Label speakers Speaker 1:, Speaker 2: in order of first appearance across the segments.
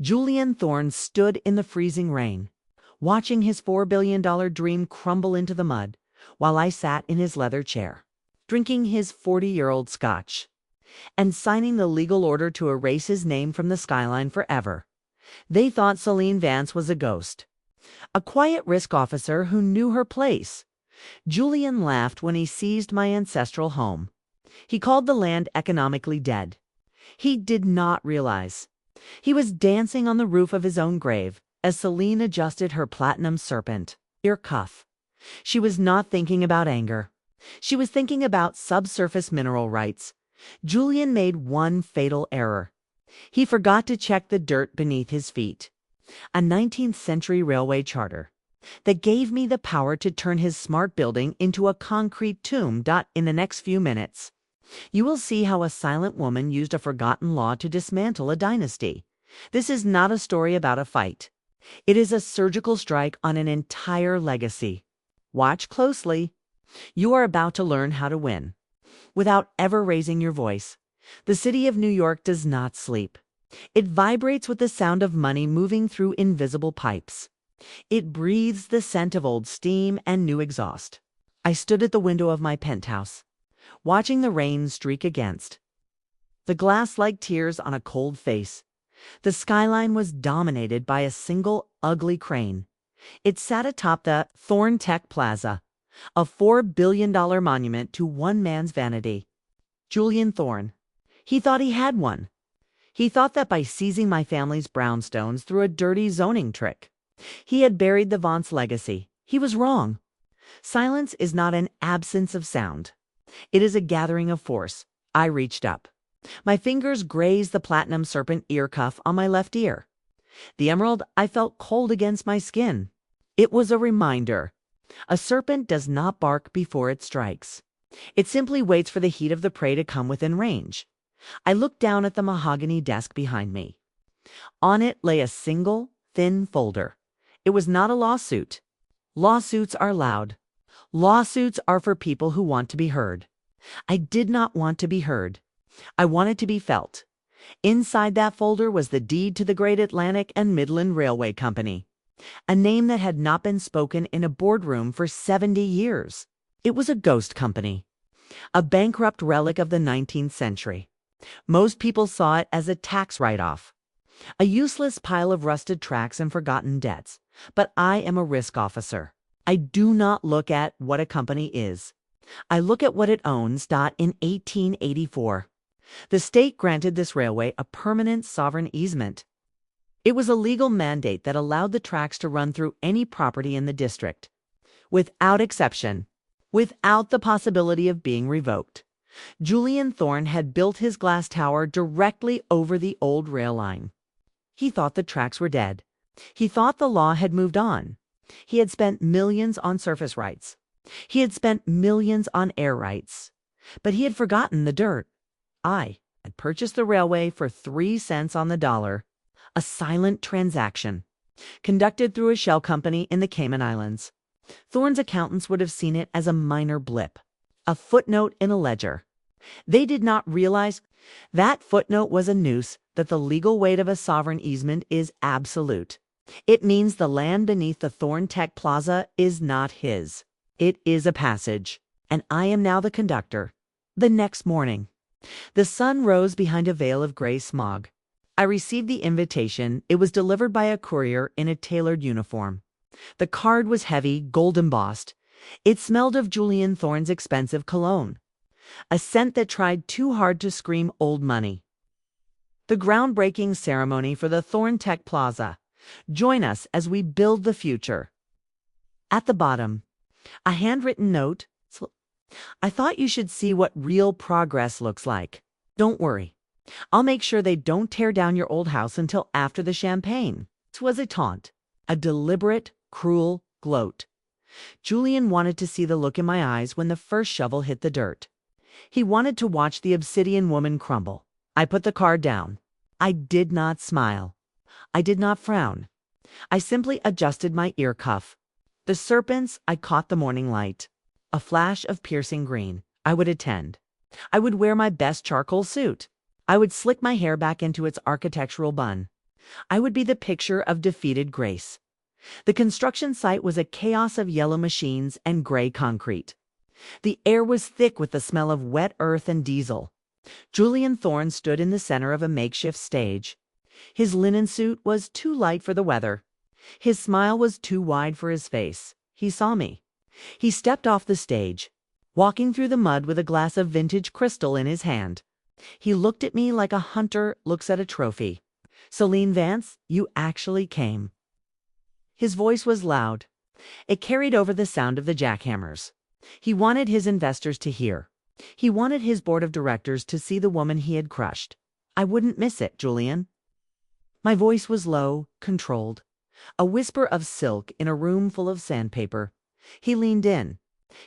Speaker 1: Julian Thorne stood in the freezing rain, watching his $4 billion dream crumble into the mud, while I sat in his leather chair, drinking his 40-year-old scotch, and signing the legal order to erase his name from the skyline forever. They thought Solene Vance was a ghost, a quiet risk officer who knew her place. Julian laughed when he seized my ancestral home. He called the land economically dead. He did not realize he was dancing on the roof of his own grave as Solene adjusted her Platinum Serpent Ear Cuff. She was not thinking about anger. She was thinking about subsurface mineral rights. Julian made one fatal error. He forgot to check the dirt beneath his feet. A 19th century railway charter that gave me the power to turn his smart building into a concrete tomb. In the next few minutes, you will see how a silent woman used a forgotten law to dismantle a dynasty. This is not a story about a fight. It is a surgical strike on an entire legacy. Watch closely. You are about to learn how to win without ever raising your voice. The city of New York does not sleep. It vibrates with the sound of money moving through invisible pipes. It breathes the scent of old steam and new exhaust. I stood at the window of my penthouse, watching the rain streak against the glass like tears on a cold face. The skyline was dominated by a single ugly crane. It sat atop the Thorne Tech Plaza, a $4 billion monument to one man's vanity. Julian Thorne. He thought he had one. He thought that by seizing my family's brownstones through a dirty zoning trick, he had buried the Vance legacy. He was wrong. Silence is not an absence of sound. It is a gathering of force. I reached up. My fingers grazed the Platinum Serpent Ear Cuff on my left ear. The emerald I felt cold against my skin. It was a reminder. A serpent does not bark before it strikes. It simply waits for the heat of the prey to come within range. I looked down at the mahogany desk behind me. On it lay a single, thin folder. It was not a lawsuit. Lawsuits are loud. Lawsuits are for people who want to be heard. I did not want to be heard. I wanted to be felt. Inside that folder was the deed to the Great Atlantic and Midland Railway Company, a name that had not been spoken in a boardroom for 70 years. It was a ghost company, a bankrupt relic of the 19th century. Most people saw it as a tax write-off, a useless pile of rusted tracks and forgotten debts. But I am a risk officer. I do not look at what a company is. I look at what it owns. In 1884, the state granted this railway a permanent sovereign easement. It was a legal mandate that allowed the tracks to run through any property in the district, without exception, without the possibility of being revoked. Julian Thorne had built his glass tower directly over the old rail line. He thought the tracks were dead. He thought the law had moved on. He had spent millions on surface rights. He had spent millions on air rights. But he had forgotten the dirt. I had purchased the railway for 3 cents on the dollar, a silent transaction, conducted through a shell company in the Cayman Islands. Thorne's accountants would have seen it as a minor blip, a footnote in a ledger. They did not realize that footnote was a noose, that the legal weight of a sovereign easement is absolute. It means the land beneath the Thorne Tech Plaza is not his. It is a passage, and I am now the conductor. The next morning, the sun rose behind a veil of gray smog. I received the invitation. It was delivered by a courier in a tailored uniform. The card was heavy, gold embossed. It smelled of Julian Thorne's expensive cologne, a scent that tried too hard to scream old money. The groundbreaking ceremony for the Thorne Tech Plaza. Join us as we build the future. At the bottom, a handwritten note. I thought you should see what real progress looks like. Don't worry. I'll make sure they don't tear down your old house until after the champagne. It was a taunt, a deliberate, cruel gloat. Julian wanted to see the look in my eyes when the first shovel hit the dirt. He wanted to watch the obsidian woman crumble. I put the card down. I did not smile. I did not frown. I simply adjusted my ear cuff. The serpents, I caught the morning light. A flash of piercing green. I would attend. I would wear my best charcoal suit. I would slick my hair back into its architectural bun. I would be the picture of defeated grace. The construction site was a chaos of yellow machines and gray concrete. The air was thick with the smell of wet earth and diesel. Julian Thorne stood in the center of a makeshift stage. His linen suit was too light for the weather. His smile was too wide for his face. He saw me. He stepped off the stage, walking through the mud with a glass of vintage crystal in his hand. He looked at me like a hunter looks at a trophy. "Solene Vance, you actually came." His voice was loud. It carried over the sound of the jackhammers. He wanted his investors to hear. He wanted his board of directors to see the woman he had crushed. "I wouldn't miss it, Julian." My voice was low, controlled. A whisper of silk in a room full of sandpaper. He leaned in.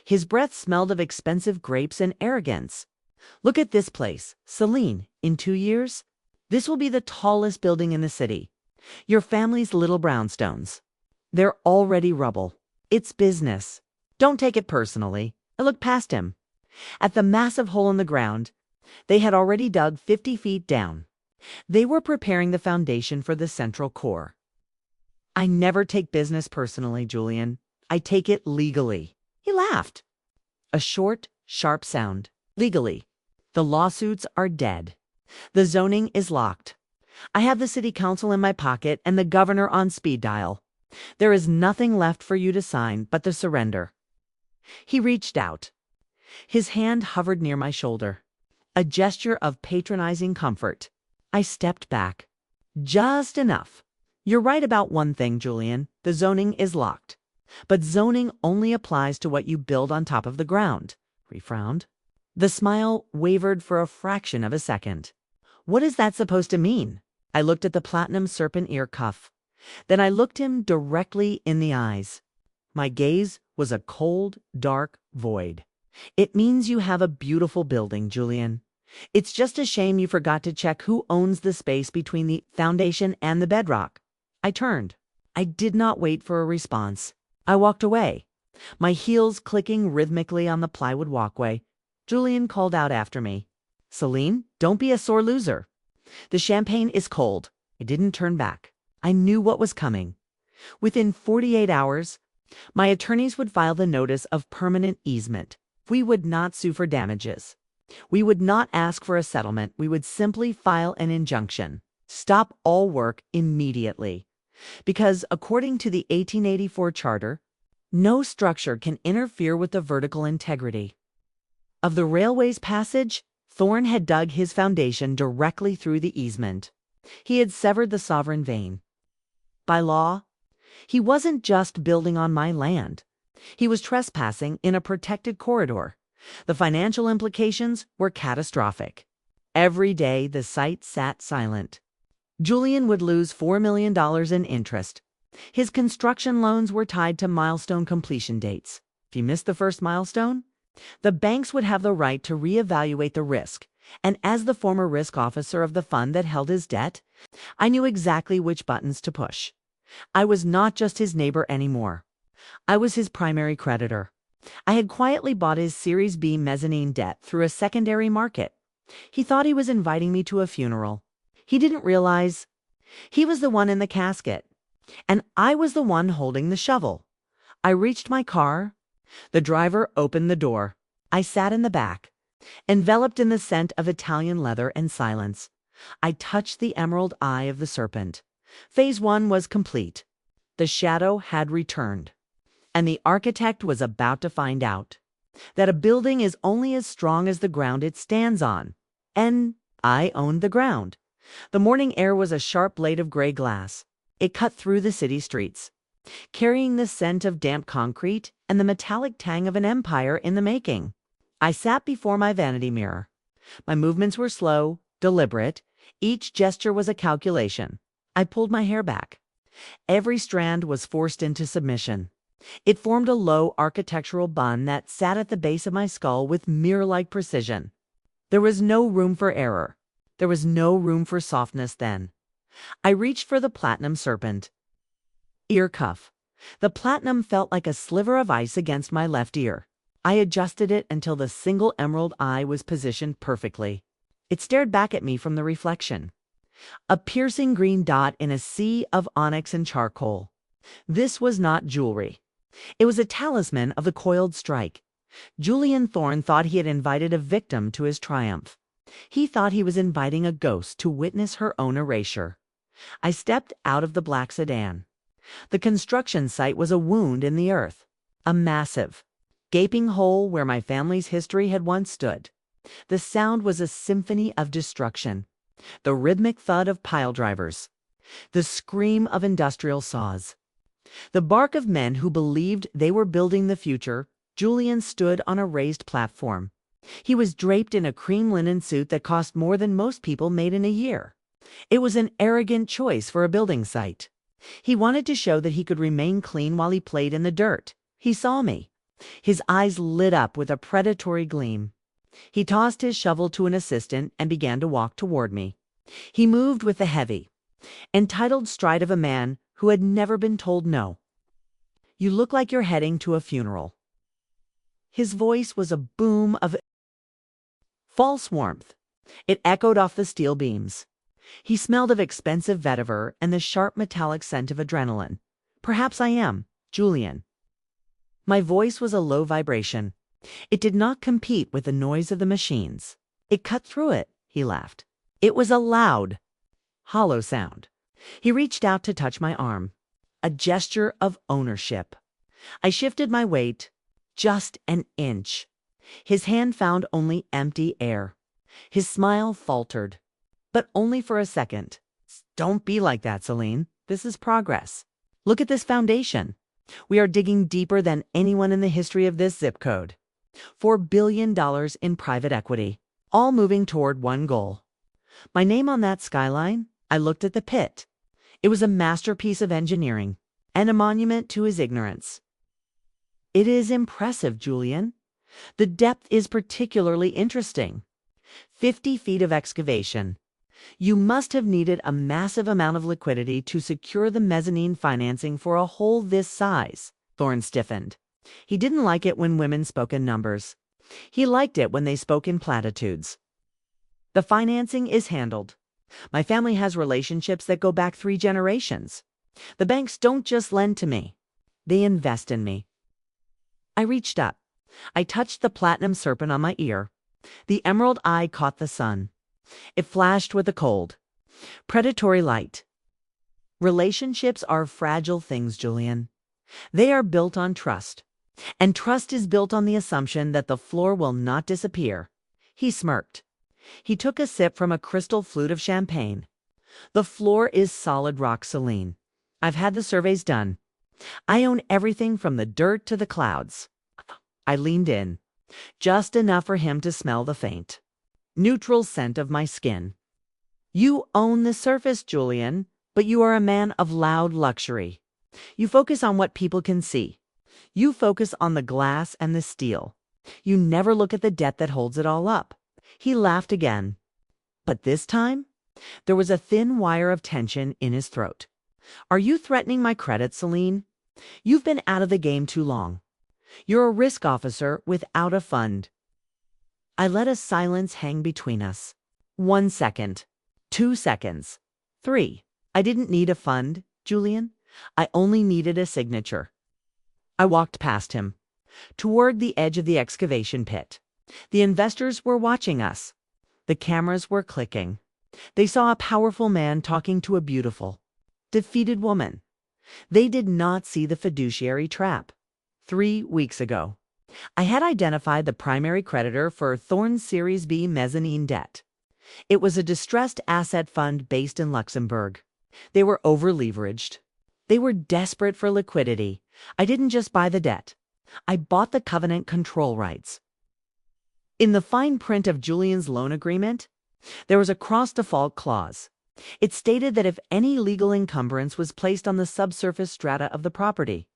Speaker 1: His breath smelled of expensive grapes and arrogance. "Look at this place, Solene. In 2 years, this will be the tallest building in the city. Your family's little brownstones. They're already rubble. It's business. Don't take it personally." I looked past him. At the massive hole in the ground, they had already dug 50 feet down. They were preparing the foundation for the central core. "I never take business personally, Julian. I take it legally." He laughed. A short, sharp sound. "Legally. The lawsuits are dead. The zoning is locked. I have the city council in my pocket and the governor on speed dial. There is nothing left for you to sign but the surrender." He reached out. His hand hovered near my shoulder. A gesture of patronizing comfort. I stepped back. "Just enough. You're right about one thing, Julian. The zoning is locked. But zoning only applies to what you build on top of the ground." He frowned. The smile wavered for a fraction of a second. "What is that supposed to mean?" I looked at the Platinum Serpent Ear Cuff. Then I looked him directly in the eyes. My gaze was a cold, dark void. "It means you have a beautiful building, Julian. It's just a shame you forgot to check who owns the space between the foundation and the bedrock." I turned. I did not wait for a response. I walked away, my heels clicking rhythmically on the plywood walkway. Julian called out after me, "Solene, don't be a sore loser. The champagne is cold." I didn't turn back. I knew what was coming. Within 48 hours, my attorneys would file the notice of permanent easement. We would not sue for damages. We would not ask for a settlement. We would simply file an injunction. Stop all work immediately. Because according to the 1884 Charter, no structure can interfere with the vertical integrity of the railway's passage. Thorne had dug his foundation directly through the easement. He had severed the sovereign vein. By law, he wasn't just building on my land. He was trespassing in a protected corridor. The financial implications were catastrophic. Every day, the site sat silent. Julian would lose $4 million in interest. His construction loans were tied to milestone completion dates. If he missed the first milestone, the banks would have the right to reevaluate the risk. And as the former risk officer of the fund that held his debt, I knew exactly which buttons to push. I was not just his neighbor anymore. I was his primary creditor. I had quietly bought his Series B mezzanine debt through a secondary market. He thought he was inviting me to a funeral. He didn't realize he was the one in the casket, and I was the one holding the shovel. I reached my car. The driver opened the door. I sat in the back, enveloped in the scent of Italian leather and silence. I touched the emerald eye of the serpent. Phase 1 was complete. The shadow had returned. And the architect was about to find out that a building is only as strong as the ground it stands on. And I owned the ground. The morning air was a sharp blade of gray glass. It cut through the city streets, carrying the scent of damp concrete and the metallic tang of an empire in the making. I sat before my vanity mirror. My movements were slow, deliberate. Each gesture was a calculation. I pulled my hair back. Every strand was forced into submission. It formed a low architectural bun that sat at the base of my skull with mirror-like precision. There was no room for error. There was no room for softness then. I reached for the Platinum Serpent Ear Cuff. The platinum felt like a sliver of ice against my left ear. I adjusted it until the single emerald eye was positioned perfectly. It stared back at me from the reflection. A piercing green dot in a sea of onyx and charcoal. This was not jewelry. It was a talisman of the coiled strike. Julian Thorne thought he had invited a victim to his triumph. He thought he was inviting a ghost to witness her own erasure. I stepped out of the black sedan. The construction site was a wound in the earth, a massive, gaping hole where my family's history had once stood. The sound was a symphony of destruction. The rhythmic thud of pile drivers. The scream of industrial saws. The bark of men who believed they were building the future. Julian stood on a raised platform. He was draped in a cream linen suit that cost more than most people made in a year. It was an arrogant choice for a building site. He wanted to show that he could remain clean while he played in the dirt. He saw me. His eyes lit up with a predatory gleam. He tossed his shovel to an assistant and began to walk toward me. He moved with the heavy, entitled stride of a man who had never been told no. "You look like you're heading to a funeral." His voice was a boom of false warmth. It echoed off the steel beams. He smelled of expensive vetiver and the sharp metallic scent of adrenaline. "Perhaps I am, Julian." My voice was a low vibration. It did not compete with the noise of the machines. It cut through it, he laughed. It was a loud, hollow sound. He reached out to touch my arm. A gesture of ownership. I shifted my weight just an inch. His hand found only empty air. His smile faltered, but only for a second. "Don't be like that, Solene. This is progress. Look at this foundation. We are digging deeper than anyone in the history of this zip code. $4 billion in private equity, all moving toward one goal." My name on that skyline? I looked at the pit. It was a masterpiece of engineering and a monument to his ignorance. "It is impressive, Julian. The depth is particularly interesting. 50 feet of excavation. You must have needed a massive amount of liquidity to secure the mezzanine financing for a hole this size." Thorne stiffened. He didn't like it when women spoke in numbers. He liked it when they spoke in platitudes. "The financing is handled. My family has relationships that go back 3 generations. The banks don't just lend to me. They invest in me." I reached up. I touched the platinum serpent on my ear. The emerald eye caught the sun. It flashed with the cold, predatory light. Relationships are fragile things, Julian. They are built on trust. And trust is built on the assumption that the floor will not disappear. He smirked. He took a sip from a crystal flute of champagne. "The floor is solid rock, Solene. I've had the surveys done. I own everything from the dirt to the clouds." I leaned in, just enough for him to smell the faint, neutral scent of my skin. "You own the surface, Julian, but you are a man of loud luxury. You focus on what people can see. You focus on the glass and the steel. You never look at the debt that holds it all up." He laughed again. But this time, there was a thin wire of tension in his throat. "Are you threatening my credit, Solene? You've been out of the game too long. You're a risk officer without a fund." I let a silence hang between us. 1 second. 2 seconds. 3. I didn't need a fund, Julian. I only needed a signature. I walked past him, toward the edge of the excavation pit. The investors were watching us. The cameras were clicking. They saw a powerful man talking to a beautiful, defeated woman. They did not see the fiduciary trap. 3 weeks ago, I had identified the primary creditor for Thorne's Series B mezzanine debt. It was a distressed asset fund based in Luxembourg. They were over-leveraged. They were desperate for liquidity. I didn't just buy the debt. I bought the covenant control rights. In the fine print of Julian's loan agreement, there was a cross-default clause. It stated that if any legal encumbrance was placed on the subsurface strata of the property,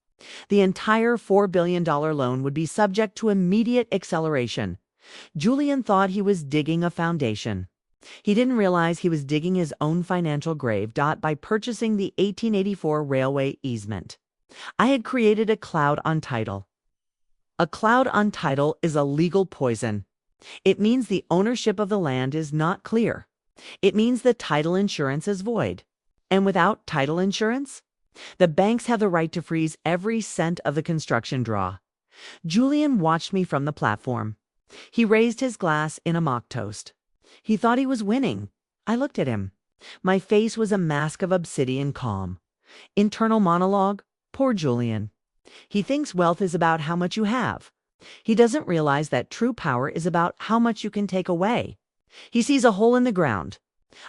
Speaker 1: the entire $4 billion loan would be subject to immediate acceleration. Julian thought he was digging a foundation. He didn't realize he was digging his own financial grave by purchasing the 1884 railway easement. I had created a cloud on title. A cloud on title is a legal poison. It means the ownership of the land is not clear. It means the title insurance is void. And without title insurance, the banks have the right to freeze every cent of the construction draw. Julian watched me from the platform. He raised his glass in a mock toast. He thought he was winning. I looked at him. My face was a mask of obsidian calm. Internal monologue, poor Julian. He thinks wealth is about how much you have. He doesn't realize that true power is about how much you can take away. He sees a hole in the ground.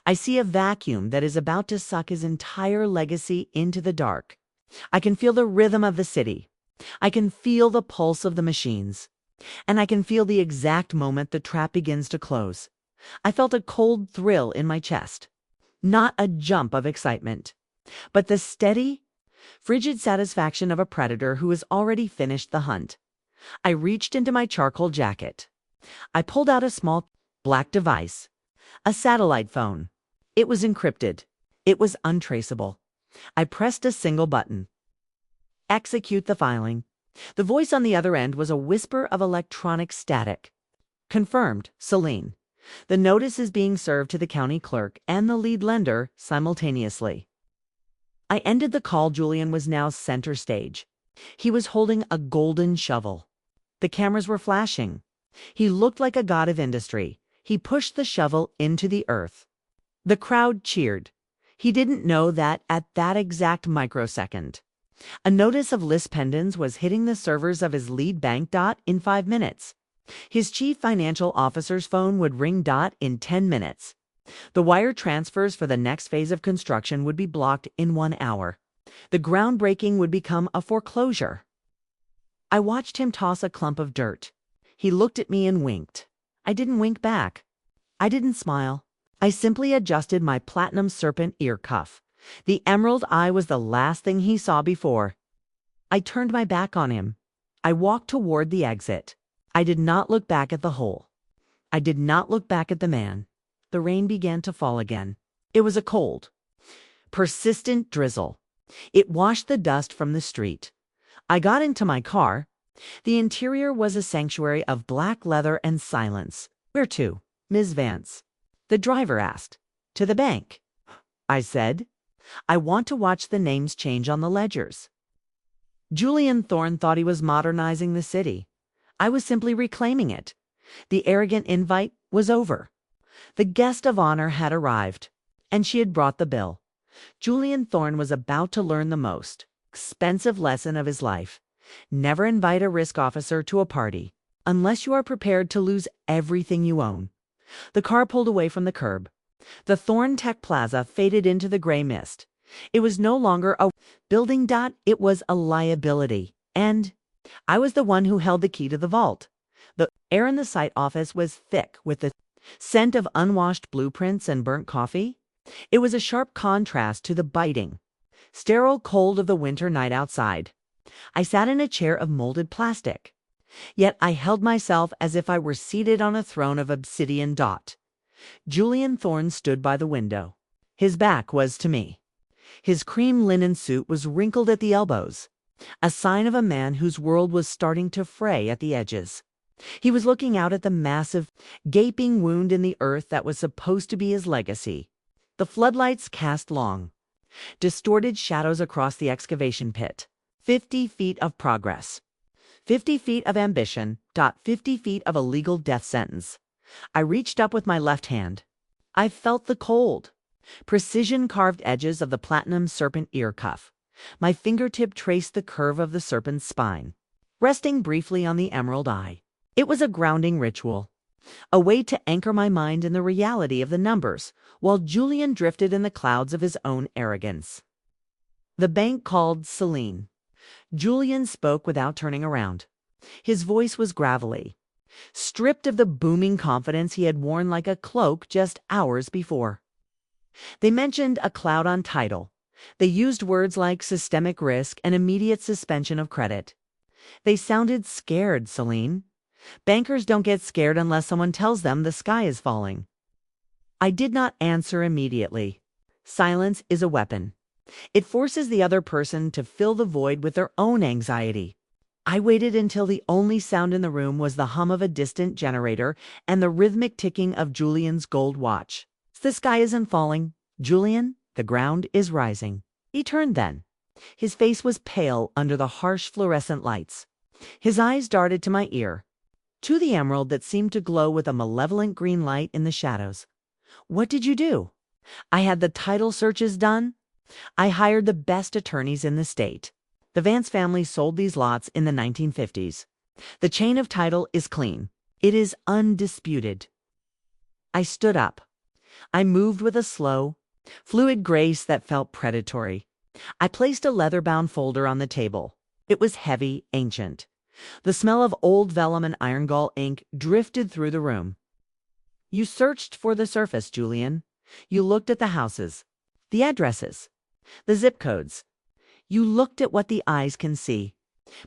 Speaker 1: I see a vacuum that is about to suck his entire legacy into the dark. I can feel the rhythm of the city. I can feel the pulse of the machines. And I can feel the exact moment the trap begins to close. I felt a cold thrill in my chest. Not a jump of excitement, but the steady, frigid satisfaction of a predator who has already finished the hunt. I reached into my charcoal jacket. I pulled out a small black device, a satellite phone. It was encrypted. It was untraceable. I pressed a single button. Execute the filing. The voice on the other end was a whisper of electronic static. Confirmed, Solene. The notice is being served to the county clerk and the lead lender simultaneously. I ended the call. Julian was now center stage. He was holding a golden shovel. The cameras were flashing. He looked like a god of industry. He pushed the shovel into the earth. The crowd cheered. He didn't know that at that exact microsecond, a notice of list pendants was hitting the servers of his lead bank. In 5 minutes. His chief financial officer's phone would ring. In 10 minutes. The wire transfers for the next phase of construction would be blocked in 1 hour. The groundbreaking would become a foreclosure. I watched him toss a clump of dirt. He looked at me and winked. I didn't wink back. I didn't smile. I simply adjusted my Platinum Serpent Ear Cuff. The emerald eye was the last thing he saw before. I turned my back on him. I walked toward the exit. I did not look back at the hole. I did not look back at the man. The rain began to fall again. It was a cold, persistent drizzle. It washed the dust from the street. I got into my car. The interior was a sanctuary of black leather and silence. "Where to, Ms. Vance?" the driver asked. "To the bank," I said. "I want to watch the names change on the ledgers." Julian Thorne thought he was modernizing the city. I was simply reclaiming it. The arrogant invite was over. The guest of honor had arrived, and she had brought the bill. Julian Thorne was about to learn the most expensive lesson of his life. Never invite a risk officer to a party unless you are prepared to lose everything you own. The car pulled away from the curb. The Thorne Tech Plaza faded into the gray mist. It was no longer a building. It was a liability. And I was the one who held the key to the vault. The air in the site office was thick with the scent of unwashed blueprints and burnt coffee. It was a sharp contrast to the biting, sterile cold of the winter night outside. I sat in a chair of molded plastic. Yet I held myself as if I were seated on a throne of obsidian. Julian Thorne stood by the window. His back was to me. His cream linen suit was wrinkled at the elbows, a sign of a man whose world was starting to fray at the edges. He was looking out at the massive, gaping wound in the earth that was supposed to be his legacy. The floodlights cast long, distorted shadows across the excavation pit. 50 feet of progress. 50 feet of ambition. 50 feet of a legal death sentence. I reached up with my left hand. I felt the cold, precision-carved edges of the Platinum Serpent Ear Cuff. My fingertip traced the curve of the serpent's spine, resting briefly on the emerald eye. It was a grounding ritual, a way to anchor my mind in the reality of the numbers, while Julian drifted in the clouds of his own arrogance. The bank called Solene. Julian spoke without turning around. His voice was gravelly, stripped of the booming confidence he had worn like a cloak just hours before. They mentioned a cloud on title. They used words like systemic risk and immediate suspension of credit. They sounded scared, Solene. Bankers don't get scared unless someone tells them the sky is falling. I did not answer immediately. Silence is a weapon. It forces the other person to fill the void with their own anxiety. I waited until the only sound in the room was the hum of a distant generator and the rhythmic ticking of Julian's gold watch. The sky isn't falling, Julian. The ground is rising. He turned then. His face was pale under the harsh fluorescent lights. His eyes darted to my ear, to the emerald that seemed to glow with a malevolent green light in the shadows. What did you do? I had the title searches done. I hired the best attorneys in the state. The Vance family sold these lots in the 1950s. The chain of title is clean. It is undisputed. I stood up. I moved with a slow, fluid grace that felt predatory. I placed a leather-bound folder on the table. It was heavy, ancient. The smell of old vellum and iron gall ink drifted through the room. You searched for the surface, Julian. You looked at the houses, the addresses, the zip codes. You looked at what the eyes can see.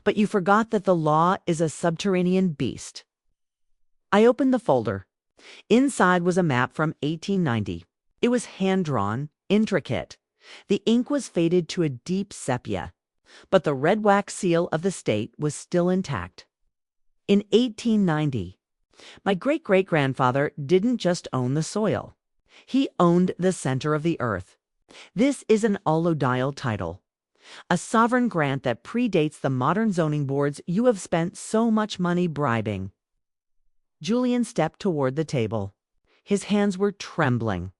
Speaker 1: But you forgot that the law is a subterranean beast. I opened the folder. Inside was a map from 1890. It was hand-drawn, intricate. The ink was faded to a deep sepia, but the red wax seal of the state was still intact. In 1890, my great-great-grandfather didn't just own the soil. He owned the center of the earth. This is an allodial title, a sovereign grant that predates the modern zoning boards you have spent so much money bribing. Julian stepped toward the table. His hands were trembling.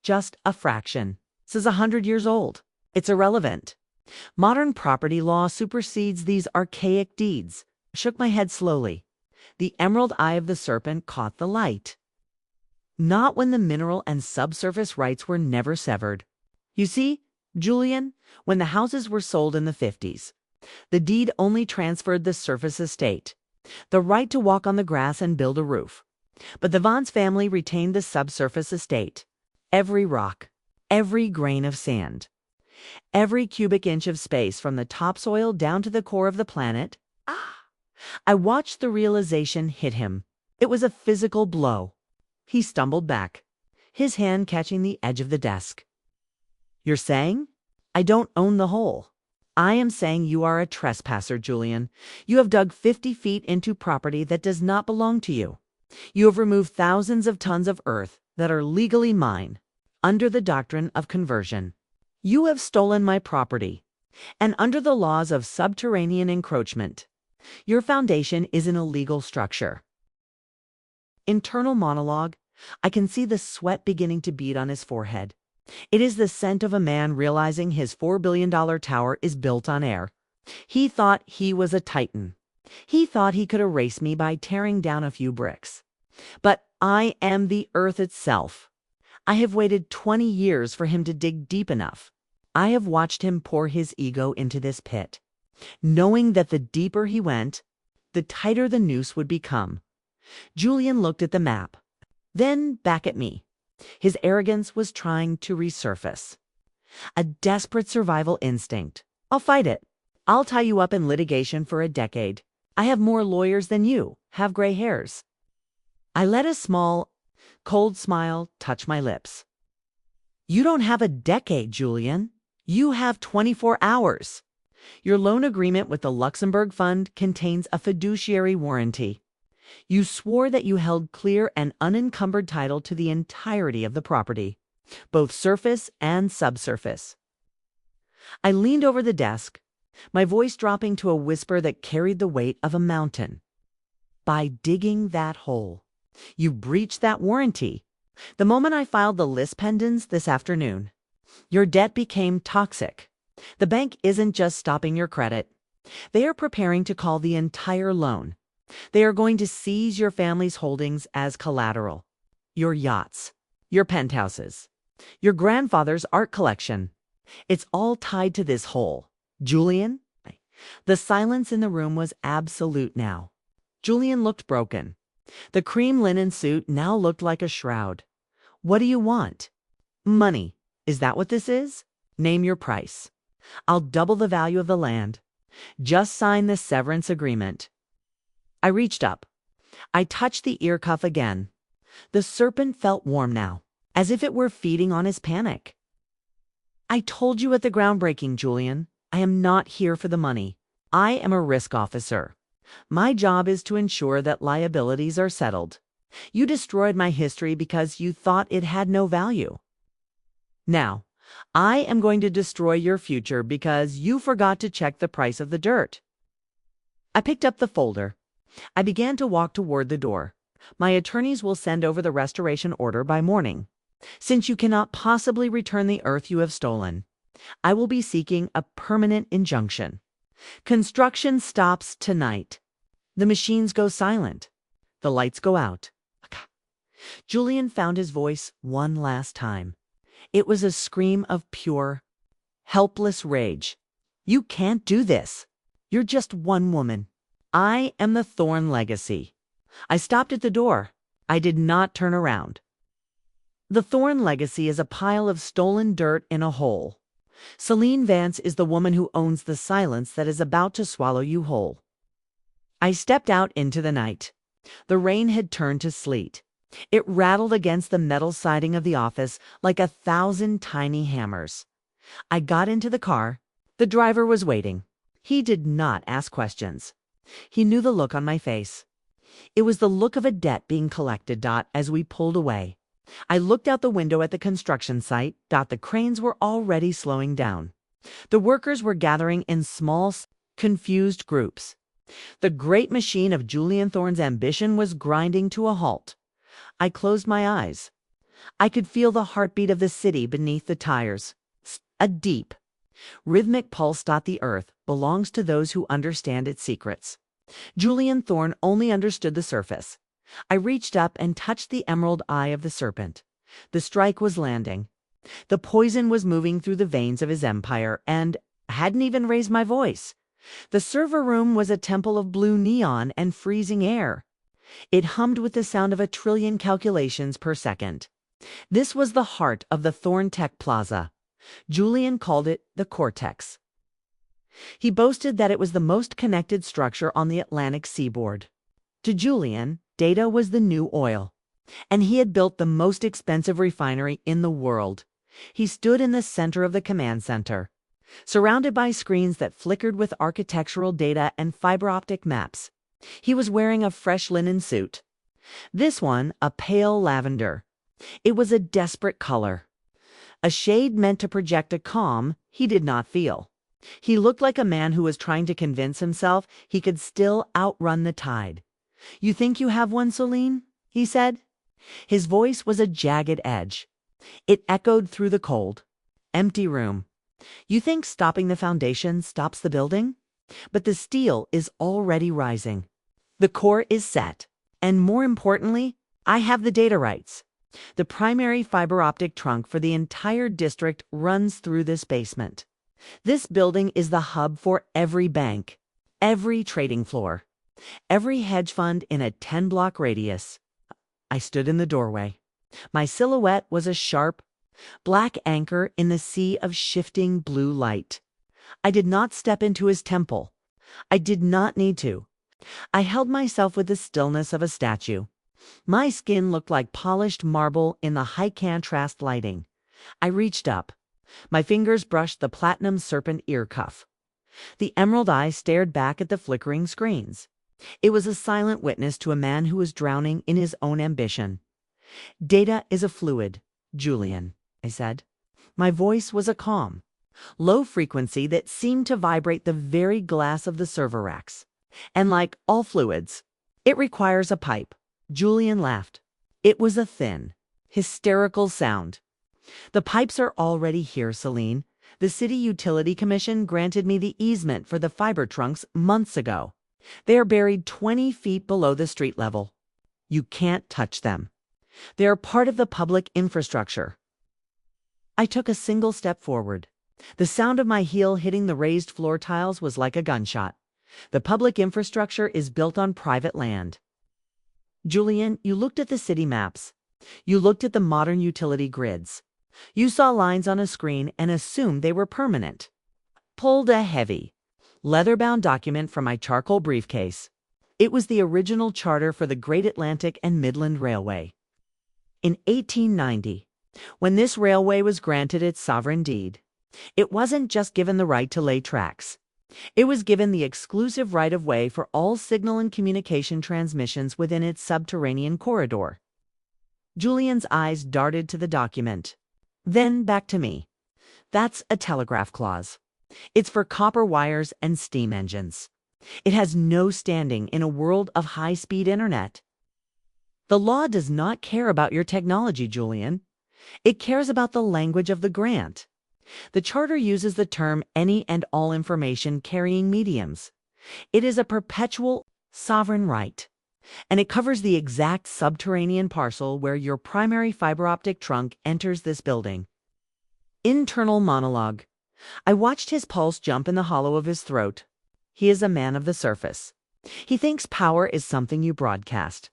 Speaker 1: Just a fraction. This is 100 years old. It's irrelevant. Modern property law supersedes these archaic deeds. I shook my head slowly. The emerald eye of the serpent caught the light. Not when the mineral and subsurface rights were never severed. You see, Julian, when the houses were sold in the 50s, the deed only transferred the surface estate, the right to walk on the grass and build a roof. But the Vance family retained the subsurface estate. Every rock, every grain of sand, every cubic inch of space from the topsoil down to the core of the planet. I watched the realization hit him. It was a physical blow. He stumbled back, his hand catching the edge of the desk. You're saying? I don't own the whole. I am saying you are a trespasser, Julian. You have dug 50 feet into property that does not belong to you. You have removed thousands of tons of earth that are legally mine, under the doctrine of conversion. You have stolen my property, and under the laws of subterranean encroachment, your foundation is an illegal structure. Internal monologue. I can see the sweat beginning to bead on his forehead. It is the scent of a man realizing his $4 billion tower is built on air. He thought he was a titan. He thought he could erase me by tearing down a few bricks. But I am the earth itself. I have waited 20 years for him to dig deep enough. I have watched him pour his ego into this pit, knowing that the deeper he went, the tighter the noose would become. Julian looked at the map, then back at me. His arrogance was trying to resurface. A desperate survival instinct. I'll fight it. I'll tie you up in litigation for a decade. I have more lawyers than you have gray hairs. I let a small, cold smile touch my lips. You don't have a decade, Julian. You have 24 hours. Your loan agreement with the Luxembourg Fund contains a fiduciary warranty. You swore that you held clear and unencumbered title to the entirety of the property, both surface and subsurface. I leaned over the desk, my voice dropping to a whisper that carried the weight of a mountain. By digging that hole, you breached that warranty. The moment I filed the list pendants this afternoon, your debt became toxic. The bank isn't just stopping your credit. They are preparing to call the entire loan. They are going to seize your family's holdings as collateral. Your yachts, your penthouses, your grandfather's art collection. It's all tied to this hole. Julian? The silence in the room was absolute now. Julian looked broken. The cream linen suit now looked like a shroud. What do you want? Money. Is that what this is? Name your price. I'll double the value of the land. Just sign the severance agreement. I reached up. I touched the ear cuff again. The serpent felt warm now, as if it were feeding on his panic. I told you at the groundbreaking, Julian, I am not here for the money. I am a risk officer. My job is to ensure that liabilities are settled. You destroyed my history because you thought it had no value. Now, I am going to destroy your future because you forgot to check the price of the dirt. I picked up the folder. I began to walk toward the door. My attorneys will send over the restoration order by morning. Since you cannot possibly return the earth you have stolen, I will be seeking a permanent injunction. Construction stops tonight. The machines go silent. The lights go out. Julian found his voice one last time. It was a scream of pure, helpless rage. You can't do this. You're just one woman. I am the Thorne legacy. I stopped at the door. I did not turn around. The Thorne legacy is a pile of stolen dirt in a hole. Solene Vance is the woman who owns the silence that is about to swallow you whole. I stepped out into the night. The rain had turned to sleet. It rattled against the metal siding of the office like 1,000 tiny hammers. I got into the car. The driver was waiting. He did not ask questions. He knew the look on my face. It was the look of a debt being collected, as we pulled away. I looked out the window at the construction site. The cranes were already slowing down. The workers were gathering in small, confused groups. The great machine of Julian Thorne's ambition was grinding to a halt. I closed my eyes. I could feel the heartbeat of the city beneath the tires. A deep, rhythmic pulse. The earth belongs to those who understand its secrets. Julian Thorne only understood the surface. I reached up and touched the emerald eye of the serpent. The strike was landing. The poison was moving through the veins of his empire, and I hadn't even raised my voice. The server room was a temple of blue neon and freezing air. It hummed with the sound of 1 trillion calculations per second. This was the heart of the Thorne Tech Plaza. Julian called it the cortex. He boasted that it was the most connected structure on the Atlantic seaboard. To Julian, data was the new oil, and he had built the most expensive refinery in the world. He stood in the center of the command center, surrounded by screens that flickered with architectural data and fiber optic maps. He was wearing a fresh linen suit. This one, a pale lavender. It was a desperate color. A shade meant to project a calm he did not feel. He looked like a man who was trying to convince himself he could still outrun the tide. "You think you have one, Solene?" he said. His voice was a jagged edge. It echoed through the cold, empty room. "You think stopping the foundation stops the building? But the steel is already rising. The core is set. And more importantly, I have the data rights. The primary fiber optic trunk for the entire district runs through this basement. This building is the hub for every bank, every trading floor, every hedge fund in a 10-block radius." I stood in the doorway. My silhouette was a sharp, black anchor in the sea of shifting blue light. I did not step into his temple. I did not need to. I held myself with the stillness of a statue. My skin looked like polished marble in the high-contrast lighting. I reached up. My fingers brushed the Platinum Serpent Ear Cuff. The emerald eye stared back at the flickering screens. It was a silent witness to a man who was drowning in his own ambition. "Data is a fluid, Julian," I said. My voice was a calm, low frequency that seemed to vibrate the very glass of the server racks. "And like all fluids, it requires a pipe." Julian laughed. It was a thin, hysterical sound. "The pipes are already here, Solene. The City Utility Commission granted me the easement for the fiber trunks months ago. They are buried 20 feet below the street level. You can't touch them. They are part of the public infrastructure." I took a single step forward. The sound of my heel hitting the raised floor tiles was like a gunshot. "The public infrastructure is built on private land." "Julian, you looked at the city maps. You looked at the modern utility grids. You saw lines on a screen and assumed they were permanent." Pulled a heavy, leather-bound document from my charcoal briefcase. It was the original charter for the Great Atlantic and Midland Railway. In 1890, when this railway was granted its sovereign deed, it wasn't just given the right to lay tracks. It was given the exclusive right-of-way for all signal and communication transmissions within its subterranean corridor. Julian's eyes darted to the document. Then back to me. That's a telegraph clause. It's for copper wires and steam engines. It has no standing in a world of high-speed internet. The law does not care about your technology, Julian. It cares about the language of the grant. The Charter uses the term any and all information carrying mediums. It is a perpetual sovereign right, and it covers the exact subterranean parcel where your primary fiber optic trunk enters this building. Internal monologue. I watched his pulse jump in the hollow of his throat. He is a man of the surface. He thinks power is something you broadcast.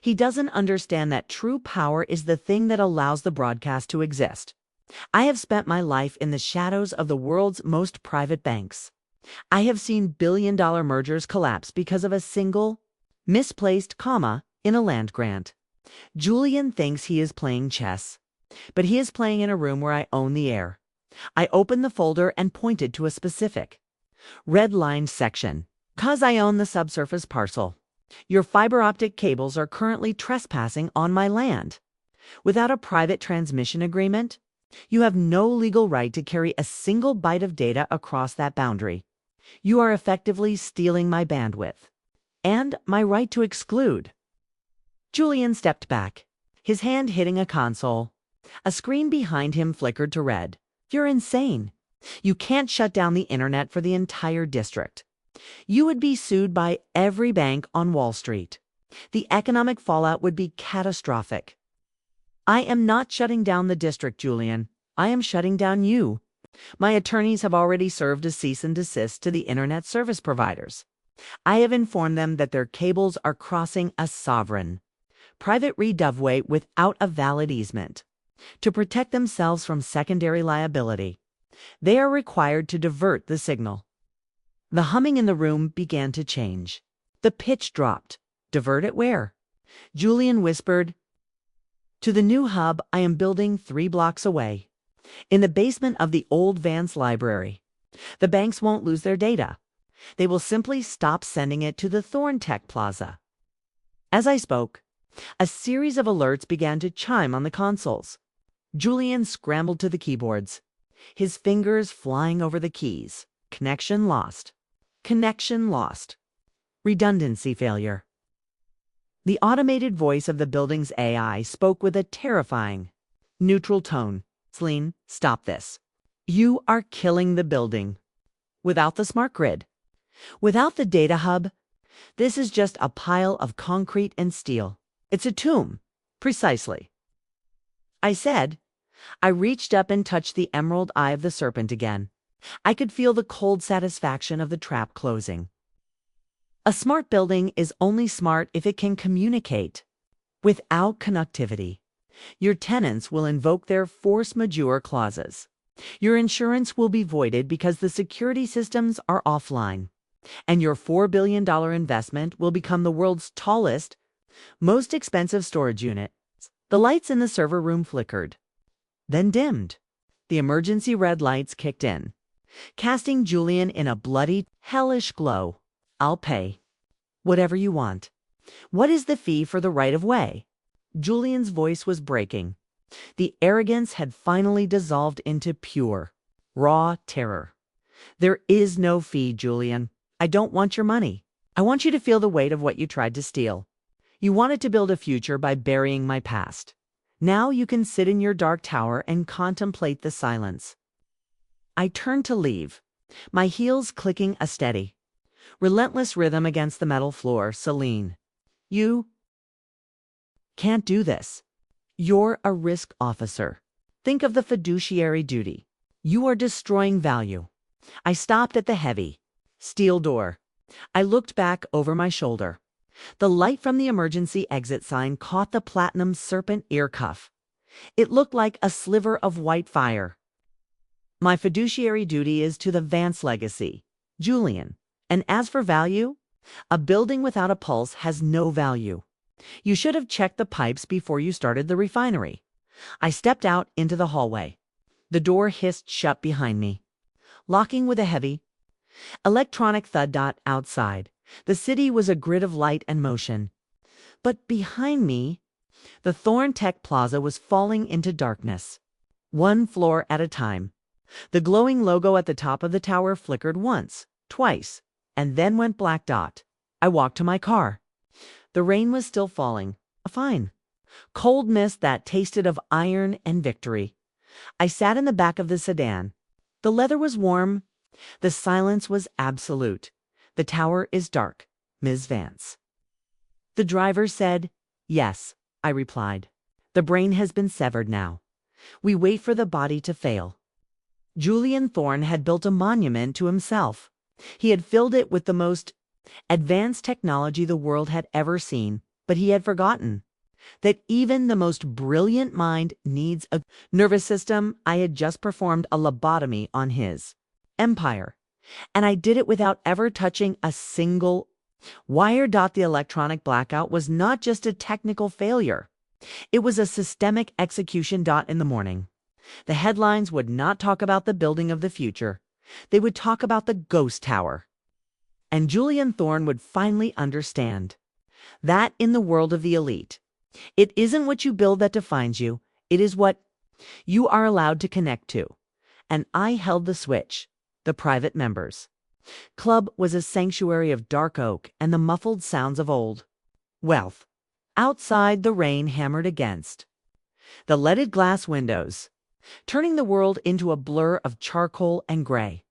Speaker 1: He doesn't understand that true power is the thing that allows the broadcast to exist. I have spent my life in the shadows of the world's most private banks. I have seen billion-dollar mergers collapse because of a single, misplaced comma in a land grant. Julian thinks he is playing chess, but he is playing in a room where I own the air. I opened the folder and pointed to a specific red-lined section. 'Cause I own the subsurface parcel. Your fiber optic cables are currently trespassing on my land. Without a private transmission agreement, you have no legal right to carry a single byte of data across that boundary. You are effectively stealing my bandwidth and my right to exclude. Julian stepped back, his hand hitting a console. A screen behind him flickered to red. You're insane. You can't shut down the internet for the entire district. You would be sued by every bank on Wall Street. The economic fallout would be catastrophic. I am not shutting down the district, Julian. I am shutting down you. My attorneys have already served a cease and desist to the internet service providers. I have informed them that their cables are crossing a sovereign, private right-of-way without a valid easement. To protect themselves from secondary liability, they are required to divert the signal. The humming in the room began to change. The pitch dropped. Divert it where? Julian whispered, to the new hub I am building 3 blocks away, in the basement of the old Vance library. The banks won't lose their data. They will simply stop sending it to the Thorne Tech Plaza. As I spoke, a series of alerts began to chime on the consoles. Julian scrambled to the keyboards, his fingers flying over the keys. Connection lost. Connection lost. Redundancy failure. The automated voice of the building's AI spoke with a terrifying, neutral tone. Solene, stop this. You are killing the building. Without the smart grid, without the data hub, this is just a pile of concrete and steel. It's a tomb. Precisely. I said. I reached up and touched the emerald eye of the serpent again. I could feel the cold satisfaction of the trap closing. A smart building is only smart if it can communicate. Without connectivity, your tenants will invoke their force majeure clauses. Your insurance will be voided because the security systems are offline. And your $4 billion investment will become the world's tallest, most expensive storage unit. The lights in the server room flickered, then dimmed. The emergency red lights kicked in, casting Julian in a bloody, hellish glow. I'll pay. Whatever you want. What is the fee for the right-of-way? Julian's voice was breaking. The arrogance had finally dissolved into pure, raw terror. There is no fee, Julian. I don't want your money. I want you to feel the weight of what you tried to steal. You wanted to build a future by burying my past. Now you can sit in your dark tower and contemplate the silence. I turned to leave, my heels clicking a steady, relentless rhythm against the metal floor. Solene, you can't do this. You're a risk officer. Think of the fiduciary duty. You are destroying value. I stopped at the heavy, steel door. I looked back over my shoulder. The light from the emergency exit sign caught the Platinum Serpent Ear Cuff. It looked like a sliver of white fire. My fiduciary duty is to the Vance legacy, Julian. And as for value, a building without a pulse has no value. You should have checked the pipes before you started the refinery. I stepped out into the hallway. The door hissed shut behind me, locking with a heavy Electronic thud dot outside. The city was a grid of light and motion. But behind me, the Thorne Tech Plaza was falling into darkness, one floor at a time. The glowing logo at the top of the tower flickered once, twice, and then went black dot. I walked to my car. The rain was still falling. A fine, cold mist that tasted of iron and victory. I sat in the back of the sedan. The leather was warm. The silence was absolute. The tower is dark, Ms. Vance. The driver said, "Yes," I replied. "The brain has been severed now. We wait for the body to fail." Julian Thorne had built a monument to himself. He had filled it with the most advanced technology the world had ever seen, but he had forgotten that even the most brilliant mind needs a nervous system. I had just performed a lobotomy on his empire, and I did it without ever touching a single wire. The electronic blackout was not just a technical failure. It was a systemic execution. In the morning, the headlines would not talk about the building of the future. They would talk about the ghost tower. And Julian Thorne would finally understand that in the world of the elite, it isn't what you build that defines you. It is what you are allowed to connect to. And I held the switch. The private members club was a sanctuary of dark oak and the muffled sounds of old wealth. Outside, the rain hammered against the leaded glass windows, turning the world into a blur of charcoal and gray.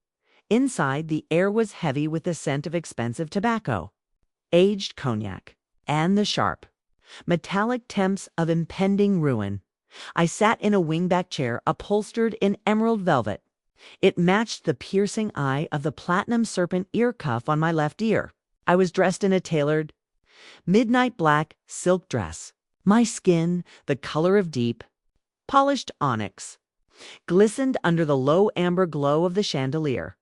Speaker 1: Inside, the air was heavy with the scent of expensive tobacco, aged cognac, and the sharp, metallic temps of impending ruin. I sat in a wingback chair upholstered in emerald velvet. It matched the piercing eye of the Platinum Serpent Ear Cuff on my left ear. I was dressed in a tailored, midnight black silk dress. My skin, the color of deep, polished onyx, glistened under the low amber glow of the chandelier.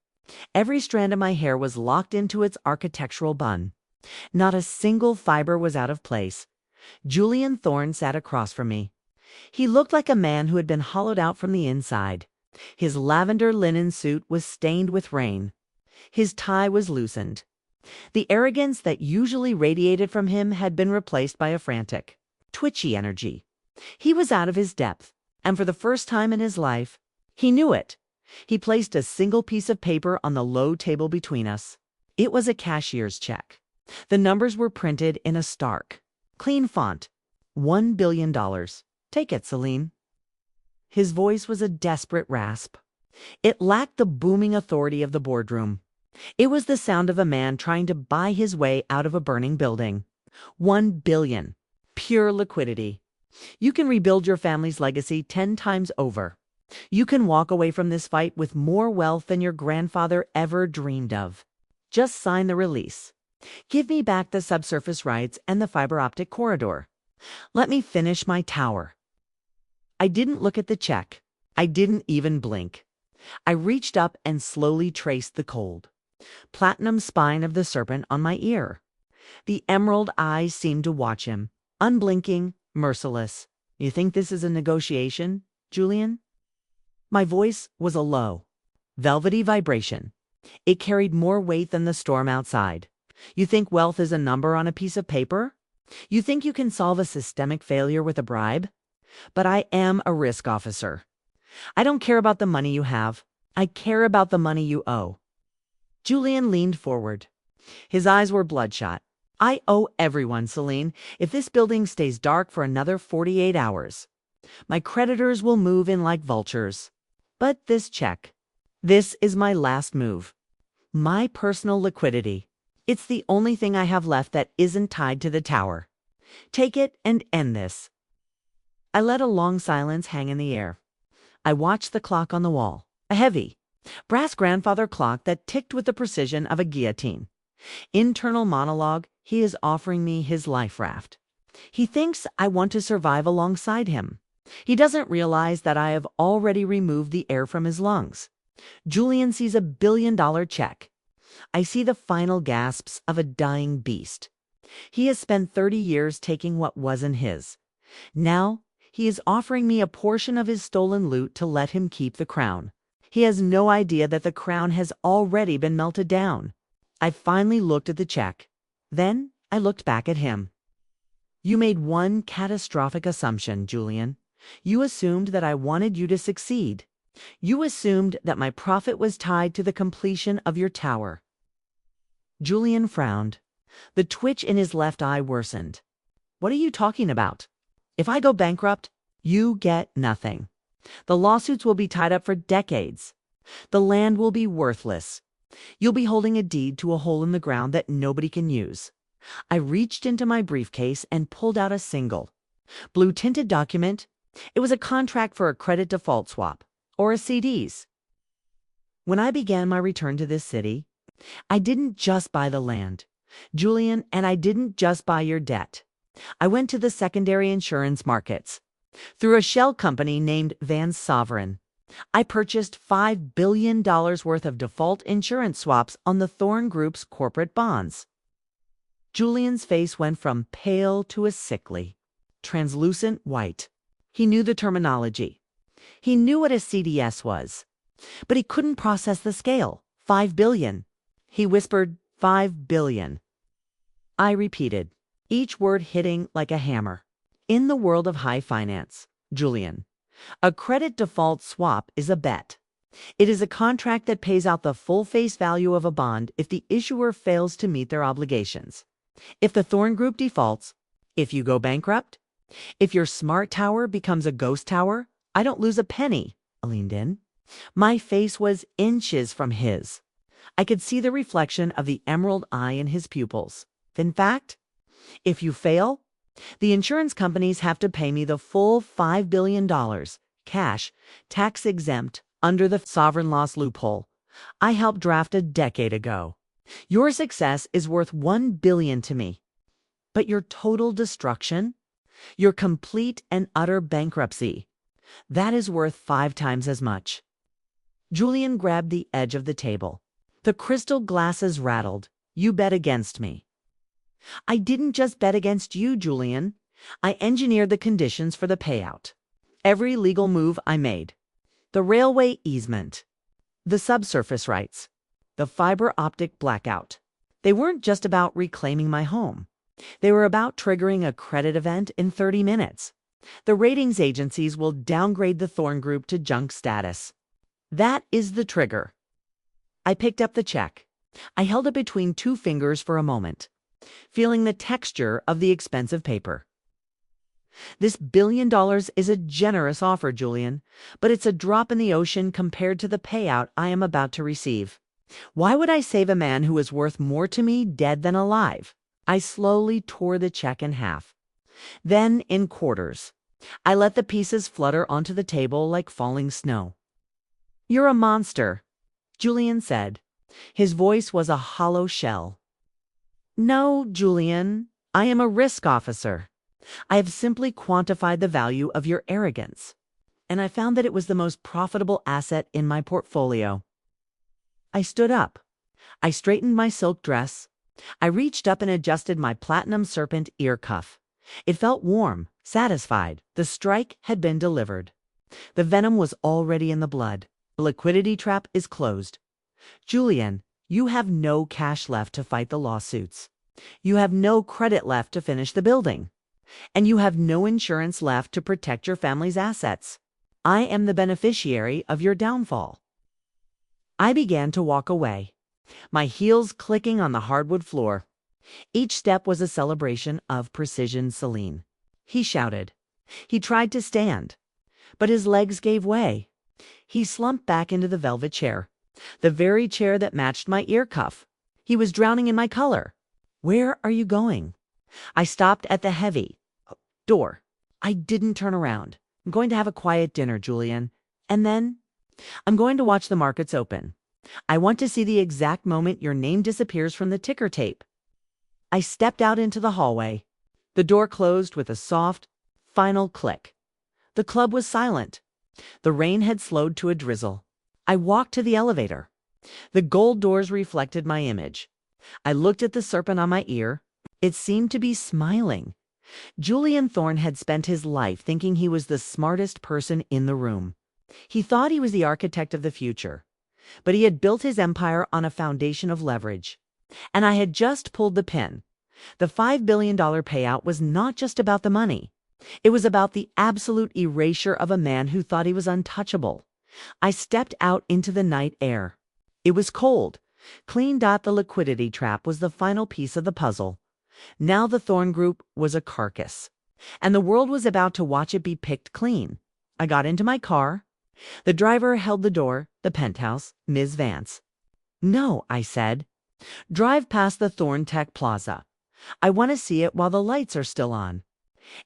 Speaker 1: Every strand of my hair was locked into its architectural bun. Not a single fiber was out of place. Julian Thorne sat across from me. He looked like a man who had been hollowed out from the inside. His lavender linen suit was stained with rain. His tie was loosened. The arrogance that usually radiated from him had been replaced by a frantic, twitchy energy. He was out of his depth, and for the first time in his life, he knew it. He placed a single piece of paper on the low table between us. It was a cashier's check. The numbers were printed in a stark, clean font. $1 billion. Take it, Solene. His voice was a desperate rasp. It lacked the booming authority of the boardroom. It was the sound of a man trying to buy his way out of a burning building. 1 billion. Pure liquidity. You can rebuild your family's legacy 10 times over. You can walk away from this fight with more wealth than your grandfather ever dreamed of. Just sign the release. Give me back the subsurface rights and the fiber optic corridor. Let me finish my tower. I didn't look at the check. I didn't even blink. I reached up and slowly traced the cold, platinum spine of the serpent on my ear. The emerald eyes seemed to watch him, unblinking, merciless. You think this is a negotiation, Julian? My voice was a low, velvety vibration. It carried more weight than the storm outside. You think wealth is a number on a piece of paper? You think you can solve a systemic failure with a bribe? But I am a risk officer. I don't care about the money you have. I care about the money you owe. Julian leaned forward. His eyes were bloodshot. I owe everyone, Solene. If this building stays dark for another 48 hours, my creditors will move in like vultures. But this check, this is my last move. My personal liquidity. It's the only thing I have left that isn't tied to the tower. Take it and end this. I let a long silence hang in the air. I watched the clock on the wall, a heavy, brass grandfather clock that ticked with the precision of a guillotine. Internal monologue, he is offering me his life raft. He thinks I want to survive alongside him. He doesn't realize that I have already removed the air from his lungs. Julian sees $1 billion check. I see the final gasps of a dying beast. He has spent 30 years taking what wasn't his. Now, he is offering me a portion of his stolen loot to let him keep the crown. He has no idea that the crown has already been melted down. I finally looked at the check. Then I looked back at him. You made one catastrophic assumption, Julian. You assumed that I wanted you to succeed. You assumed that my profit was tied to the completion of your tower. Julian frowned. The twitch in his left eye worsened. What are you talking about? If I go bankrupt, you get nothing. The lawsuits will be tied up for decades. The land will be worthless. You'll be holding a deed to a hole in the ground that nobody can use. I reached into my briefcase and pulled out a single, blue-tinted document. It was a contract for a credit default swap, or a CDs. When I began my return to this city, I didn't just buy the land, Julian, and I didn't just buy your debt. I went to the secondary insurance markets. Through a shell company named Vance Sovereign, I purchased $5 billion worth of default insurance swaps on the Thorne Group's corporate bonds. Julian's face went from pale to a sickly, translucent white. He knew the terminology. He knew what a CDS was. But he couldn't process the scale. 5 billion. He whispered, 5 billion. I repeated, each word hitting like a hammer. In the world of high finance, Julian, a credit default swap is a bet. It is a contract that pays out the full face value of a bond if the issuer fails to meet their obligations. If the Thorne Group defaults, if you go bankrupt, if your smart tower becomes a ghost tower, I don't lose a penny. I leaned in. My face was inches from his. I could see the reflection of the emerald eye in his pupils. In fact, if you fail, the insurance companies have to pay me the full $5 billion, cash, tax-exempt, under the sovereign loss loophole I helped draft a decade ago. Your success is worth $1 billion to me. But your total destruction, your complete and utter bankruptcy, that is worth 5 times as much. Julian grabbed the edge of the table. The crystal glasses rattled. You bet against me. I didn't just bet against you, Julian. I engineered the conditions for the payout. Every legal move I made. The railway easement. The subsurface rights. The fiber optic blackout. They weren't just about reclaiming my home. They were about triggering a credit event in 30 minutes. The ratings agencies will downgrade the Thorne Group to junk status. That is the trigger. I picked up the check. I held it between 2 fingers for a moment, feeling the texture of the expensive paper. This $1 billion is a generous offer, Julian, but it's a drop in the ocean compared to the payout I am about to receive. Why would I save a man who is worth more to me dead than alive? I slowly tore the check in half, then in quarters. I let the pieces flutter onto the table like falling snow. You're a monster, Julian said. His voice was a hollow shell. No, Julian, I am a risk officer. I have simply quantified the value of your arrogance, and I found that it was the most profitable asset in my portfolio. I stood up. I straightened my silk dress. I reached up and adjusted my Platinum Serpent Ear Cuff. It felt warm, satisfied. The strike had been delivered. The venom was already in the blood. The liquidity trap is closed. Julian, you have no cash left to fight the lawsuits. You have no credit left to finish the building. And you have no insurance left to protect your family's assets. I am the beneficiary of your downfall. I began to walk away, my heels clicking on the hardwood floor. Each step was a celebration of precision, Solene. He shouted. He tried to stand, but his legs gave way. He slumped back into the velvet chair, the very chair that matched my ear cuff. He was drowning in my color. Where are you going? I stopped at the heavy door. I didn't turn around. I'm going to have a quiet dinner, Julian. And then I'm going to watch the markets open. I want to see the exact moment your name disappears from the ticker tape. I stepped out into the hallway. The door closed with a soft, final click. The club was silent. The rain had slowed to a drizzle. I walked to the elevator. The gold doors reflected my image. I looked at the serpent on my ear. It seemed to be smiling. Julian Thorne had spent his life thinking he was the smartest person in the room. He thought he was the architect of the future, but he had built his empire on a foundation of leverage. And I had just pulled the pin. The $5 billion payout was not just about the money. It was about the absolute erasure of a man who thought he was untouchable. I stepped out into the night air. It was cold. Clean. The liquidity trap was the final piece of the puzzle. Now the Thorne Group was a carcass, and the world was about to watch it be picked clean. I got into my car. The driver held the door. The penthouse, Ms. Vance. "No," I said. "Drive past the Thorne Tech Plaza. I want to see it while the lights are still on.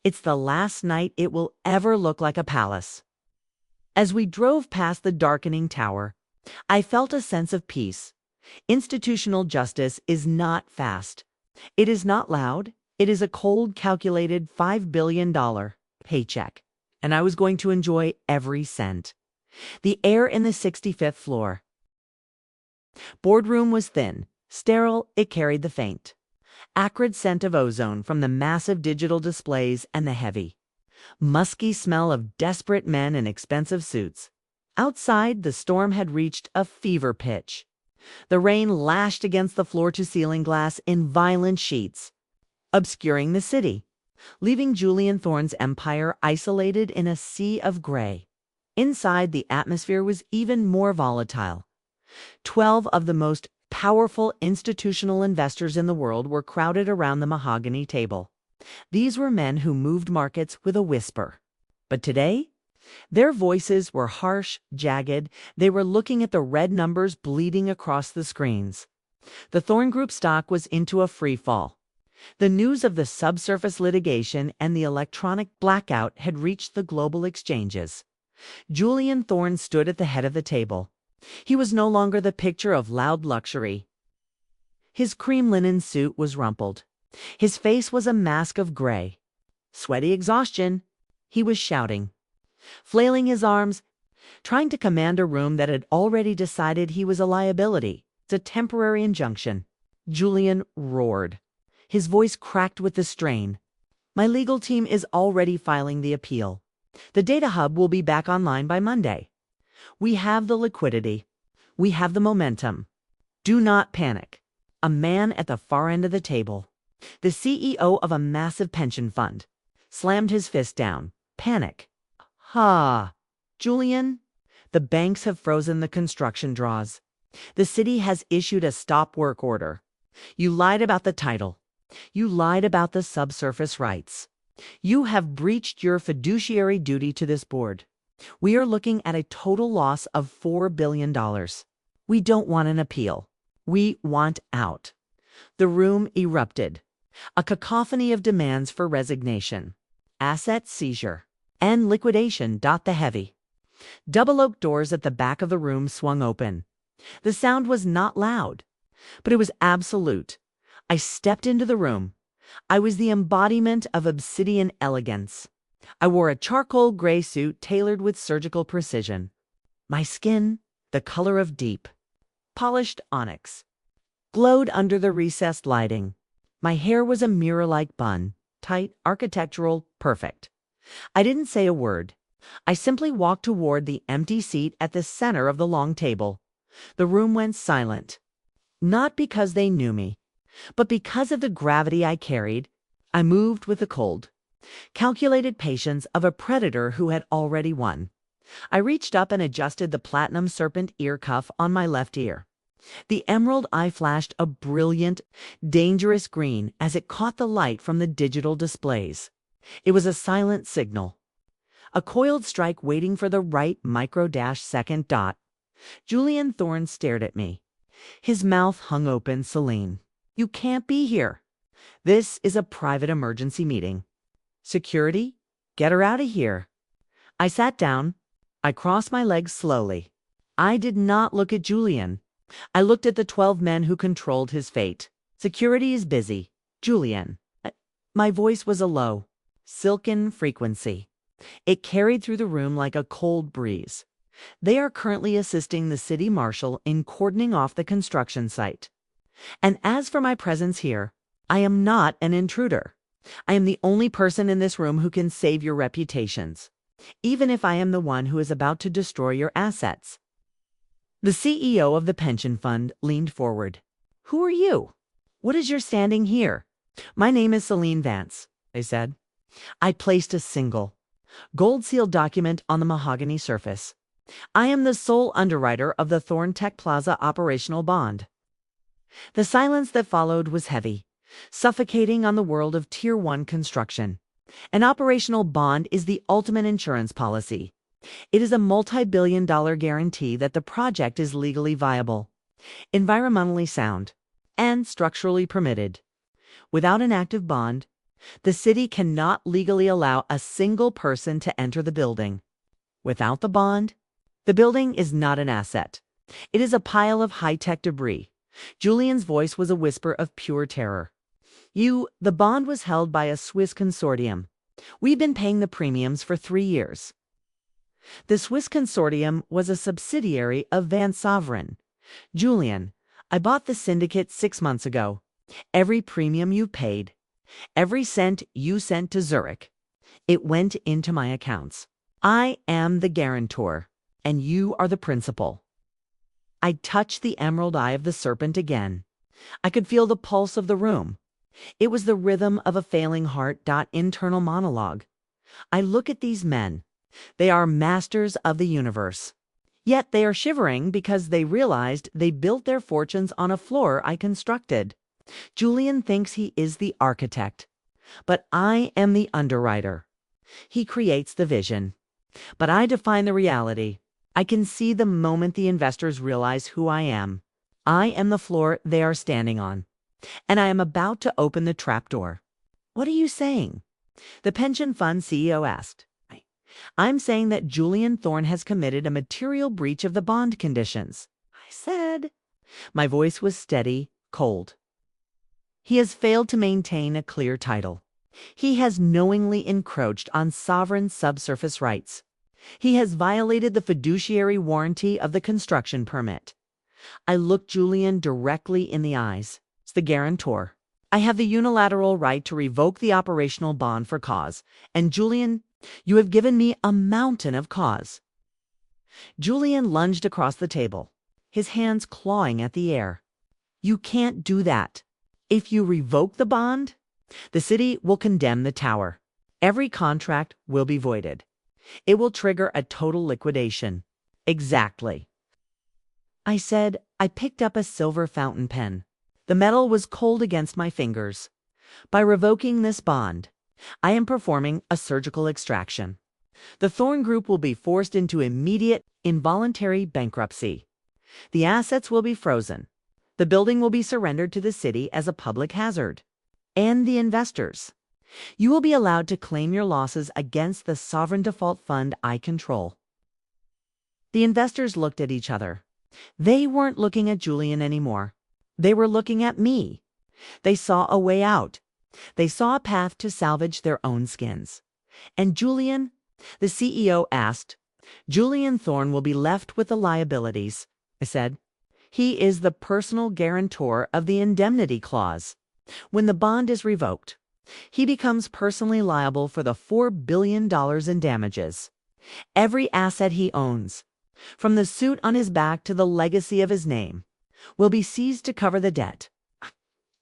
Speaker 1: It's the last night it will ever look like a palace." As we drove past the darkening tower, I felt a sense of peace. Institutional justice is not fast. It is not loud. It is a cold, calculated $5 billion paycheck, and I was going to enjoy every cent. The air in the 65th floor. Boardroom was thin, sterile. It carried the faint, acrid scent of ozone from the massive digital displays and the heavy, musky smell of desperate men in expensive suits. Outside, the storm had reached a fever pitch. The rain lashed against the floor-to-ceiling glass in violent sheets, obscuring the city, leaving Julian Thorne's empire isolated in a sea of gray. Inside, the atmosphere was even more volatile. 12 of the most powerful institutional investors in the world were crowded around the mahogany table. These were men who moved markets with a whisper. But today, their voices were harsh, jagged. They were looking at the red numbers bleeding across the screens. The Thorne Group stock was into a free fall. The news of the subsurface litigation and the electronic blackout had reached the global exchanges. Julian Thorne stood at the head of the table. He was no longer the picture of loud luxury. His cream linen suit was rumpled. His face was a mask of gray. Sweaty exhaustion. He was shouting, flailing his arms, trying to command a room that had already decided he was a liability. It's a temporary injunction. Julian roared. His voice cracked with the strain. "My legal team is already filing the appeal. The data hub will be back online by Monday. We have the liquidity. We have the momentum. Do not panic." A man at the far end of the table, the CEO of a massive pension fund, slammed his fist down. "Panic? Ha! Julian, the banks have frozen the construction draws. The city has issued a stop work order. You lied about the title. You lied about the subsurface rights. You have breached your fiduciary duty to this board. We are looking at a total loss of $4 billion. We don't want an appeal. We want out." The room erupted. A cacophony of demands for resignation, asset seizure, and liquidation. The heavy, double oak doors at the back of the room swung open. The sound was not loud, but it was absolute. I stepped into the room. I was the embodiment of obsidian elegance. I wore a charcoal gray suit tailored with surgical precision. My skin, the color of deep, polished onyx, glowed under the recessed lighting. My hair was a mirror-like bun, tight, architectural, perfect. I didn't say a word. I simply walked toward the empty seat at the center of the long table. The room went silent. Not because they knew me, but because of the gravity I carried. I moved with the cold, calculated patience of a predator who had already won. I reached up and adjusted the Platinum Serpent Ear Cuff on my left ear. The emerald eye flashed a brilliant, dangerous green as it caught the light from the digital displays. It was a silent signal, a coiled strike waiting for the right micro-second dot. Julian Thorne stared at me. His mouth hung open. "Solene, you can't be here. This is a private emergency meeting. Security, get her out of here." I sat down. I crossed my legs slowly. I did not look at Julian. I looked at the 12 men who controlled his fate. "Security is busy. Julian." My voice was a low, silken frequency. It carried through the room like a cold breeze. "They are currently assisting the city marshal in cordoning off the construction site. And as for my presence here, I am not an intruder. I am the only person in this room who can save your reputations. even if I am the one who is about to destroy your assets." The CEO of the pension fund leaned forward. "Who are you? What is your standing here?" "My name is Solene Vance," I said. I placed a single, gold-sealed document on the mahogany surface. "I am the sole underwriter of the Thorne Tech Plaza operational bond." The silence that followed was heavy, suffocating on the world of Tier 1 construction. An operational bond is the ultimate insurance policy. It is a multi-billion-dollar guarantee that the project is legally viable, environmentally sound, and structurally permitted. Without an active bond, the city cannot legally allow a single person to enter the building. Without the bond, the building is not an asset. It is a pile of high-tech debris. Julian's voice was a whisper of pure terror. The bond was held by a Swiss consortium. We've been paying the premiums for 3 years. The Swiss consortium was a subsidiary of Vance Sovereign. "Julian, I bought the syndicate 6 months ago. Every premium you paid, every cent you sent to Zurich, it went into my accounts. I am the guarantor, and you are the principal." I touched the emerald eye of the serpent again. I could feel the pulse of the room. It was the rhythm of a failing heart. Internal monologue. I look at these men. They are masters of the universe. Yet they are shivering because they realized they built their fortunes on a floor I constructed. Julian thinks he is the architect, but I am the underwriter. He creates the vision, but I define the reality. I can see the moment the investors realize who I am. I am the floor they are standing on, and I am about to open the trapdoor. "What are you saying?" the pension fund CEO asked. "I'm saying that Julian Thorne has committed a material breach of the bond conditions," I said. My voice was steady, cold. "He has failed to maintain a clear title. He has knowingly encroached on sovereign subsurface rights. He has violated the fiduciary warranty of the construction permit." I looked Julian directly in the eyes. "As the guarantor, I have the unilateral right to revoke the operational bond for cause. And Julian, you have given me a mountain of cause." Julian lunged across the table, his hands clawing at the air. "You can't do that. If you revoke the bond, the city will condemn the tower. Every contract will be voided. It will trigger a total liquidation." "Exactly." I said. I picked up a silver fountain pen. The metal was cold against my fingers. "By revoking this bond, I am performing a surgical extraction. The Thorne Group will be forced into immediate, involuntary bankruptcy. The assets will be frozen. The building will be surrendered to the city as a public hazard. And the investors. You will be allowed to claim your losses against the sovereign default fund I control." The investors looked at each other. They weren't looking at Julian anymore. They were looking at me. They saw a way out. They saw a path to salvage their own skins. "And Julian?" the CEO asked. "Julian Thorne will be left with the liabilities," I said. "He is the personal guarantor of the indemnity clause. When the bond is revoked, he becomes personally liable for the $4 billion in damages. Every asset he owns, from the suit on his back to the legacy of his name, will be seized to cover the debt."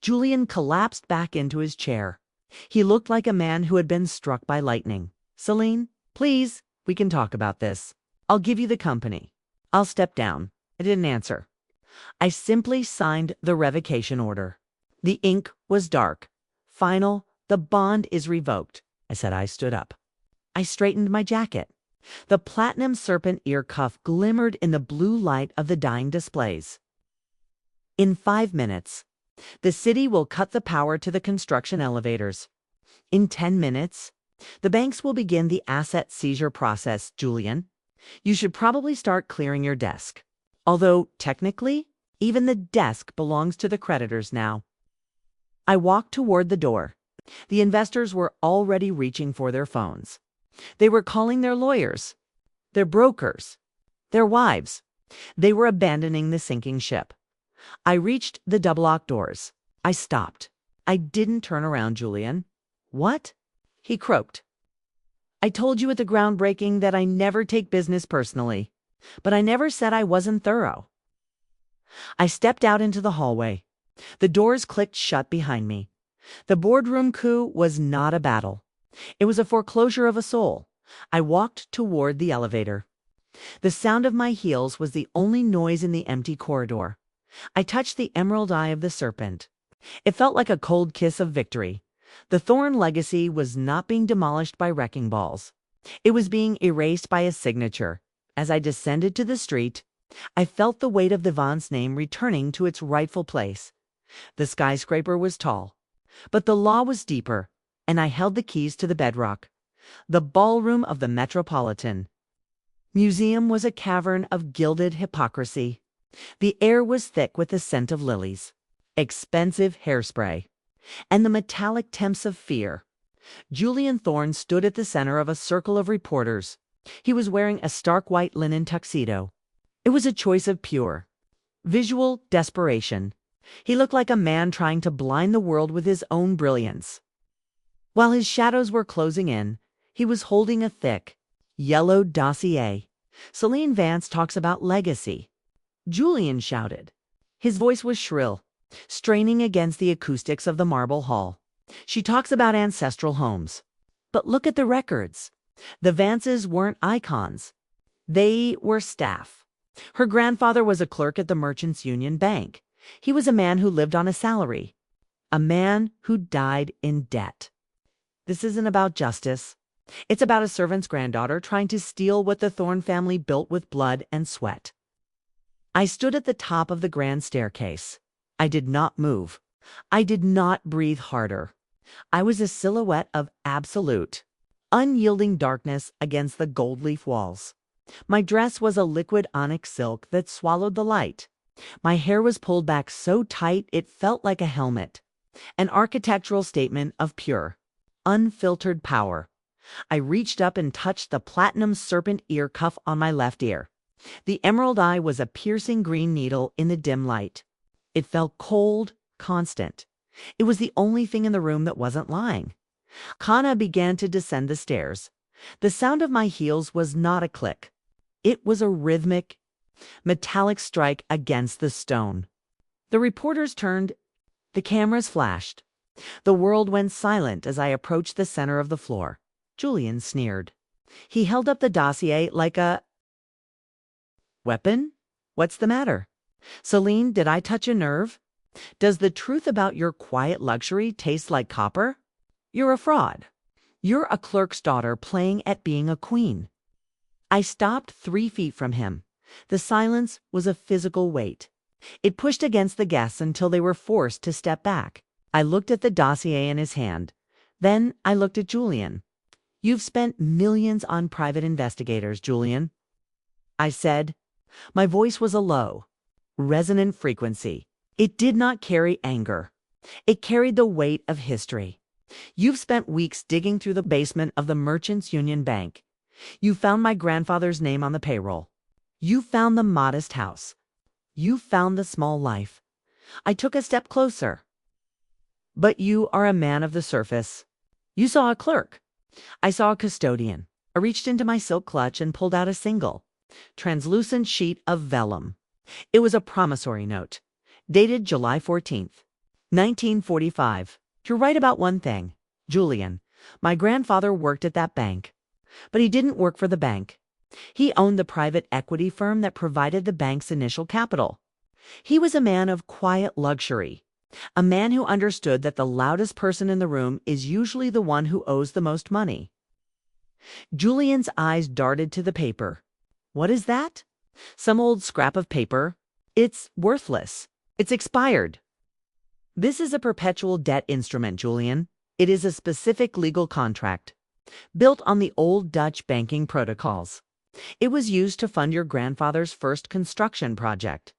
Speaker 1: Julian collapsed back into his chair. He looked like a man who had been struck by lightning. "Solene, please, we can talk about this. I'll give you the company. I'll step down." I didn't answer. I simply signed the revocation order. The ink was dark. "Final, the bond is revoked," I said. I stood up. I straightened my jacket. The Platinum Serpent Ear Cuff glimmered in the blue light of the dying displays. "In 5 minutes, the city will cut the power to the construction elevators. In 10 minutes, the banks will begin the asset seizure process. Julian, you should probably start clearing your desk. Although, technically, even the desk belongs to the creditors now." I walked toward the door. The investors were already reaching for their phones. They were calling their lawyers, their brokers, their wives. They were abandoning the sinking ship. I reached the double-locked doors. I stopped. I didn't turn around. "Julian." "What?" he croaked. I told you at the groundbreaking that I never take business personally, but I never said I wasn't thorough. I stepped out into the hallway. The doors clicked shut behind me. The boardroom coup was not a battle. It was a foreclosure of a soul. I walked toward the elevator. The sound of my heels was the only noise in the empty corridor. I touched the emerald eye of the serpent. It felt like a cold kiss of victory. The Thorne legacy was not being demolished by wrecking balls. It was being erased by a signature. As I descended to the street, I felt the weight of the Vance name returning to its rightful place. The skyscraper was tall, but the law was deeper, and I held the keys to the bedrock. The ballroom of the Metropolitan Museum was a cavern of gilded hypocrisy. The air was thick with the scent of lilies, expensive hairspray, and the metallic temps of fear. Julian Thorne stood at the center of a circle of reporters. He was wearing a stark white linen tuxedo. It was a choice of pure, visual desperation. He looked like a man trying to blind the world with his own brilliance. While his shadows were closing in, he was holding a thick, yellow dossier. Solene Vance talks about legacy. Julian shouted. His voice was shrill, straining against the acoustics of the marble hall. She talks about ancestral homes. But look at the records. The Vances weren't icons. They were staff. Her grandfather was a clerk at the Merchants Union Bank. He was a man who lived on a salary. A man who died in debt. This isn't about justice. It's about a servant's granddaughter trying to steal what the Thorne family built with blood and sweat. I stood at the top of the grand staircase. I did not move. I did not breathe harder. I was a silhouette of absolute, unyielding darkness against the gold leaf walls. My dress was a liquid onyx silk that swallowed the light. My hair was pulled back so tight it felt like a helmet, an architectural statement of pure, unfiltered power. I reached up and touched the Platinum Serpent Ear Cuff on my left ear. The emerald eye was a piercing green needle in the dim light. It felt cold, constant. It was the only thing in the room that wasn't lying. Kana began to descend the stairs. The sound of my heels was not a click. It was a rhythmic, metallic strike against the stone. The reporters turned. The cameras flashed. The world went silent as I approached the center of the floor. Julian sneered. He held up the dossier like a weapon. What's the matter? Solene, did I touch a nerve? Does the truth about your quiet luxury taste like copper? You're a fraud. You're a clerk's daughter playing at being a queen. I stopped 3 feet from him. The silence was a physical weight. It pushed against the guests until they were forced to step back. I looked at the dossier in his hand. Then I looked at Julian. You've spent millions on private investigators, Julian. I said. My voice was a low, resonant frequency. It did not carry anger. It carried the weight of history. You've spent weeks digging through the basement of the Merchants Union Bank. You found my grandfather's name on the payroll. You found the modest house. You found the small life. I took a step closer. But you are a man of the surface. You saw a clerk. I saw a custodian. I reached into my silk clutch and pulled out a single, translucent sheet of vellum. It was a promissory note, dated July 14th, 1945. You're right about one thing, Julian. My grandfather worked at that bank. But he didn't work for the bank. He owned the private equity firm that provided the bank's initial capital. He was a man of quiet luxury, a man who understood that the loudest person in the room is usually the one who owes the most money. Julian's eyes darted to the paper. What is that? Some old scrap of paper? It's worthless. It's expired. This is a perpetual debt instrument, Julian. It is a specific legal contract, built on the old Dutch banking protocols. It was used to fund your grandfather's first construction project,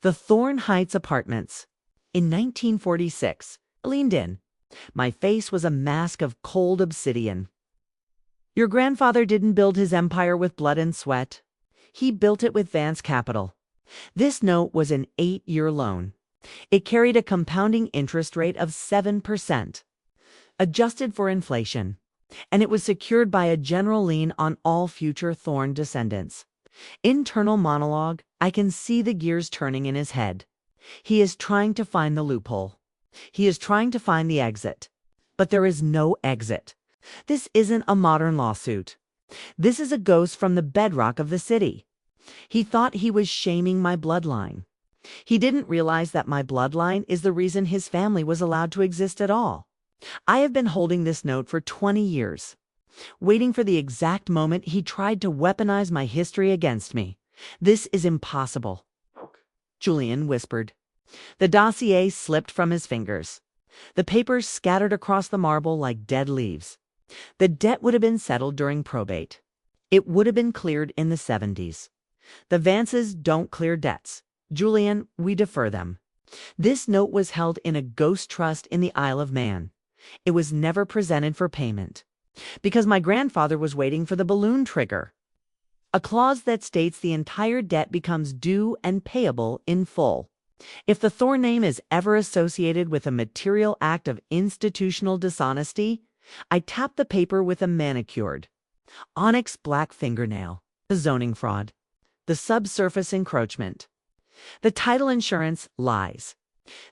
Speaker 1: the Thorne Heights Apartments. In 1946, I leaned in. My face was a mask of cold obsidian. Your grandfather didn't build his empire with blood and sweat. He built it with Vance Capital. This note was an 8-year loan. It carried a compounding interest rate of 7%. Adjusted for inflation, and it was secured by a general lien on all future Thorne descendants. Internal monologue, I can see the gears turning in his head. He is trying to find the loophole. He is trying to find the exit. But there is no exit. This isn't a modern lawsuit. This is a ghost from the bedrock of the city. He thought he was shaming my bloodline. He didn't realize that my bloodline is the reason his family was allowed to exist at all. I have been holding this note for 20 years, waiting for the exact moment he tried to weaponize my history against me. This is impossible, Julian whispered. The dossier slipped from his fingers. The papers scattered across the marble like dead leaves. The debt would have been settled during probate. It would have been cleared in the 70s. The Vances don't clear debts. Julian, we defer them. This note was held in a ghost trust in the Isle of Man. It was never presented for payment, because my grandfather was waiting for the balloon trigger. A clause that states the entire debt becomes due and payable in full. If the Thorne name is ever associated with a material act of institutional dishonesty, I tap the paper with a manicured, onyx black fingernail. The zoning fraud, the subsurface encroachment, the title insurance lies.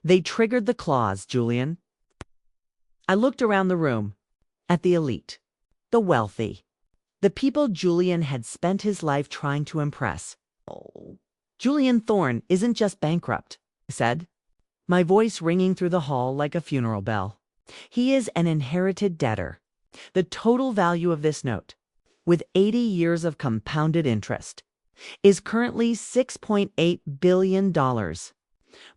Speaker 1: They triggered the clause, Julian. I looked around the room, at the elite, the wealthy, the people Julian had spent his life trying to impress. Oh, Julian Thorne isn't just bankrupt, I said, my voice ringing through the hall like a funeral bell. He is an inherited debtor. The total value of this note, with 80 years of compounded interest, is currently $6.8 billion,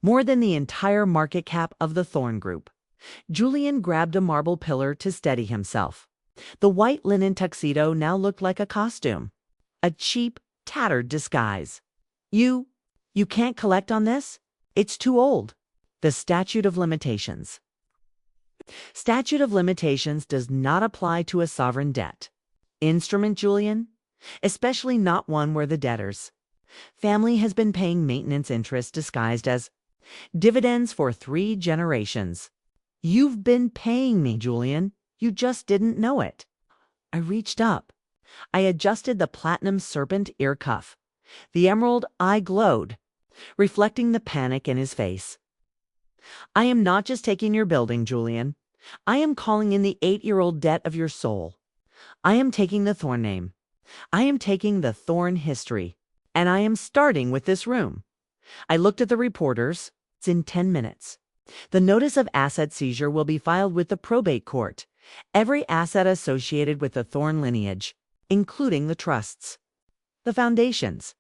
Speaker 1: more than the entire market cap of the Thorne Group. Julian grabbed a marble pillar to steady himself. The white linen tuxedo now looked like a costume, a cheap, tattered disguise. You can't collect on this? It's too old. The statute of limitations. Statute of limitations does not apply to a sovereign debt instrument, Julian, especially not one where the debtor's family has been paying maintenance interest disguised as dividends for 3 generations. You've been paying me, Julian. You just didn't know it. I reached up. I adjusted the Platinum Serpent Ear Cuff. The emerald eye glowed, reflecting the panic in his face. I am not just taking your building, Julian. I am calling in the 8-year-old debt of your soul. I am taking the Thorne name. I am taking the Thorne history. And I am starting with this room. I looked at the reporters. It's in 10 minutes. The notice of asset seizure will be filed with the probate court. Every asset associated with the Thorne lineage, including the trusts, the foundations,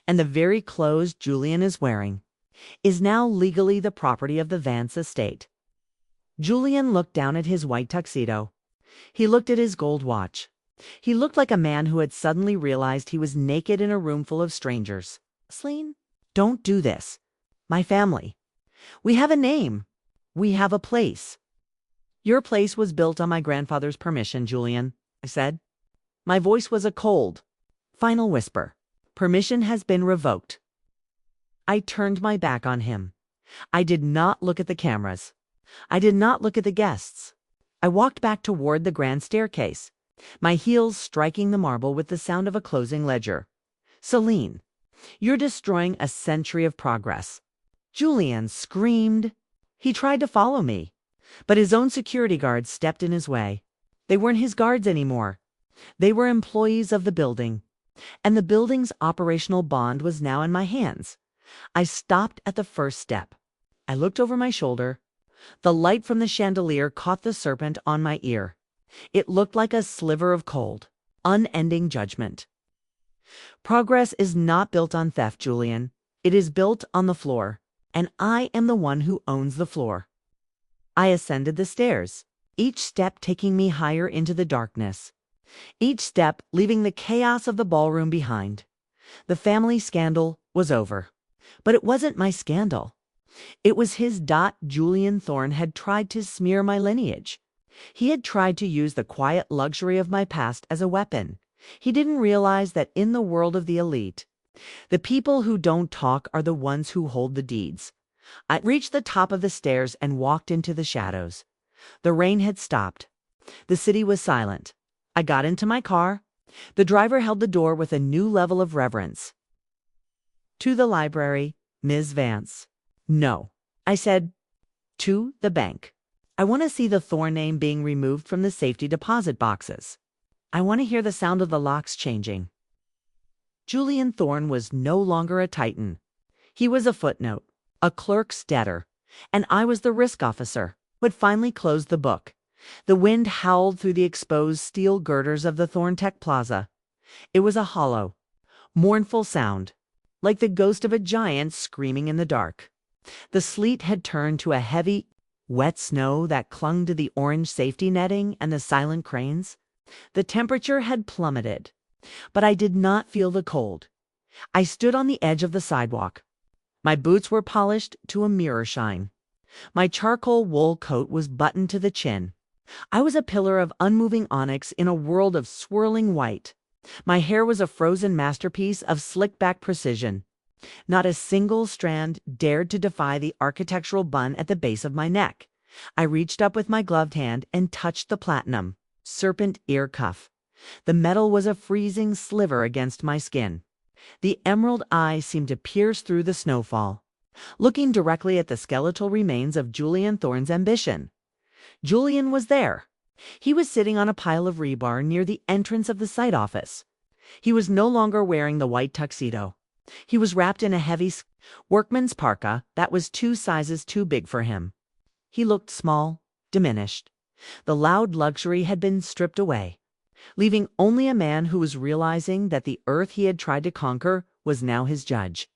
Speaker 1: and the very clothes Julian is wearing, is now legally the property of the Vance estate. Julian looked down at his white tuxedo. He looked at his gold watch. He looked like a man who had suddenly realized he was naked in a room full of strangers. Solene, don't do this. My family. We have a name. We have a place. Your place was built on my grandfather's permission, Julian, I said. My voice was a cold, final whisper. Permission has been revoked. I turned my back on him. I did not look at the cameras. I did not look at the guests. I walked back toward the grand staircase, my heels striking the marble with the sound of a closing ledger. Solene, you're destroying a century of progress. Julian screamed. He tried to follow me, but his own security guards stepped in his way. They weren't his guards anymore. They were employees of the building, and the building's operational bond was now in my hands. I stopped at the first step. I looked over my shoulder. The light from the chandelier caught the serpent on my ear. It looked like a sliver of cold, unending judgment. Progress is not built on theft, Julian. It is built on the floor, and I am the one who owns the floor. I ascended the stairs, each step taking me higher into the darkness, each step leaving the chaos of the ballroom behind. The family scandal was over, but it wasn't my scandal. It was his. Julian Thorne had tried to smear my lineage. He had tried to use the quiet luxury of my past as a weapon. He didn't realize that in the world of the elite, the people who don't talk are the ones who hold the deeds. I reached the top of the stairs and walked into the shadows. The rain had stopped. The city was silent. I got into my car. The driver held the door with a new level of reverence. "To the library, Ms. Vance." "No." I said. "To the bank. I want to see the Thorne name being removed from the safety deposit boxes. I want to hear the sound of the locks changing." Julian Thorne was no longer a titan. He was a footnote, a clerk's debtor, and I was the risk officer who had finally closed the book. The wind howled through the exposed steel girders of the Thorne Tech Plaza. It was a hollow, mournful sound, like the ghost of a giant screaming in the dark. The sleet had turned to a heavy, wet snow that clung to the orange safety netting and the silent cranes. The temperature had plummeted, but I did not feel the cold. I stood on the edge of the sidewalk. My boots were polished to a mirror shine. My charcoal wool coat was buttoned to the chin. I was a pillar of unmoving onyx in a world of swirling white. My hair was a frozen masterpiece of slick-back precision. Not a single strand dared to defy the architectural bun at the base of my neck. I reached up with my gloved hand and touched the Platinum Serpent Ear Cuff. The metal was a freezing sliver against my skin. The emerald eye seemed to pierce through the snowfall, looking directly at the skeletal remains of Julian Thorne's ambition. Julian was there. He was sitting on a pile of rebar near the entrance of the site office. He was no longer wearing the white tuxedo. He was wrapped in a heavy workman's parka that was 2 sizes too big for him. He looked small, diminished. The loud luxury had been stripped away, leaving only a man who was realizing that the earth he had tried to conquer was now his judge.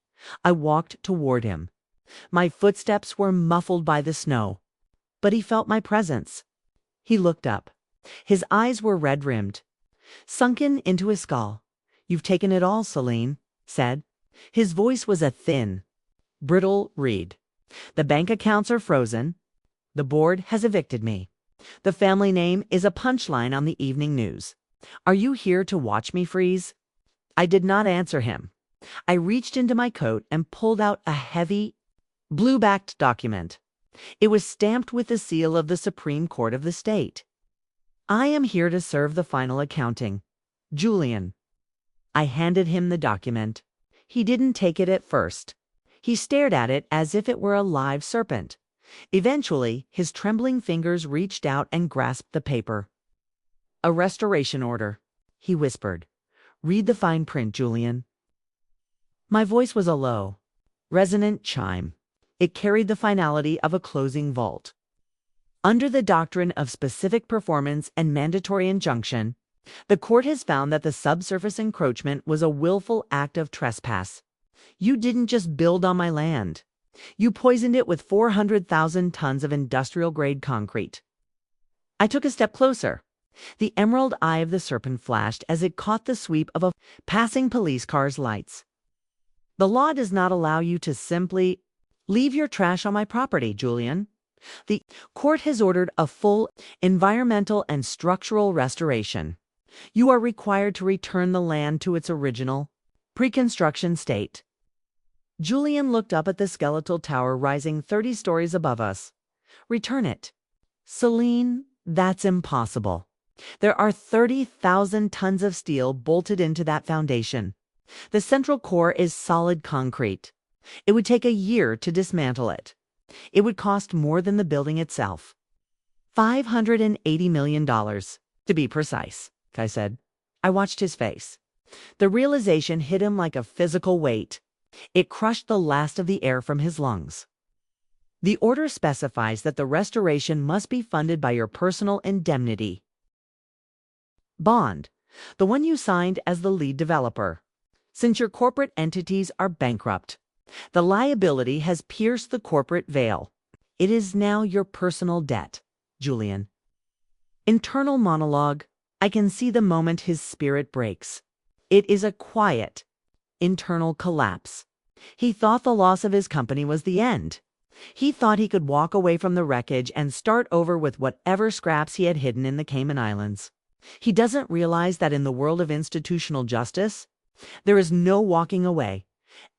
Speaker 1: I walked toward him. My footsteps were muffled by the snow, but he felt my presence. He looked up. His eyes were red-rimmed, sunken into his skull. "You've taken it all, Solene," said. His voice was a thin, brittle reed. "The bank accounts are frozen. The board has evicted me. The family name is a punchline on the evening news. Are you here to watch me freeze?" I did not answer him. I reached into my coat and pulled out a heavy, blue-backed document. It was stamped with the seal of the Supreme Court of the state. "I am here to serve the final accounting. Julian." I handed him the document. He didn't take it at first. He stared at it as if it were a live serpent. Eventually, his trembling fingers reached out and grasped the paper. "A restoration order," he whispered. "Read the fine print, Julian." My voice was a low, resonant chime. It carried the finality of a closing vault. Under the doctrine of specific performance and mandatory injunction, the court has found that the subsurface encroachment was a willful act of trespass. You didn't just build on my land. You poisoned it with 400,000 tons of industrial-grade concrete. I took a step closer. The emerald eye of the serpent flashed as it caught the sweep of a passing police car's lights. "The law does not allow you to simply leave your trash on my property, Julian. The court has ordered a full environmental and structural restoration. You are required to return the land to its original, pre-construction state." Julian looked up at the skeletal tower rising 30 stories above us. "Return it." "Solene, that's impossible. There are 30,000 tons of steel bolted into that foundation. The central core is solid concrete. It would take a year to dismantle it. It would cost more than the building itself. $580 million, to be precise," I said. I watched his face. The realization hit him like a physical weight. It crushed the last of the air from his lungs. "The order specifies that the restoration must be funded by your personal indemnity bond, the one you signed as the lead developer. Since your corporate entities are bankrupt, the liability has pierced the corporate veil. It is now your personal debt, Julian." Internal monologue. I can see the moment his spirit breaks. It is a quiet, internal collapse. He thought the loss of his company was the end. He thought he could walk away from the wreckage and start over with whatever scraps he had hidden in the Cayman Islands. He doesn't realize that in the world of institutional justice, there is no walking away.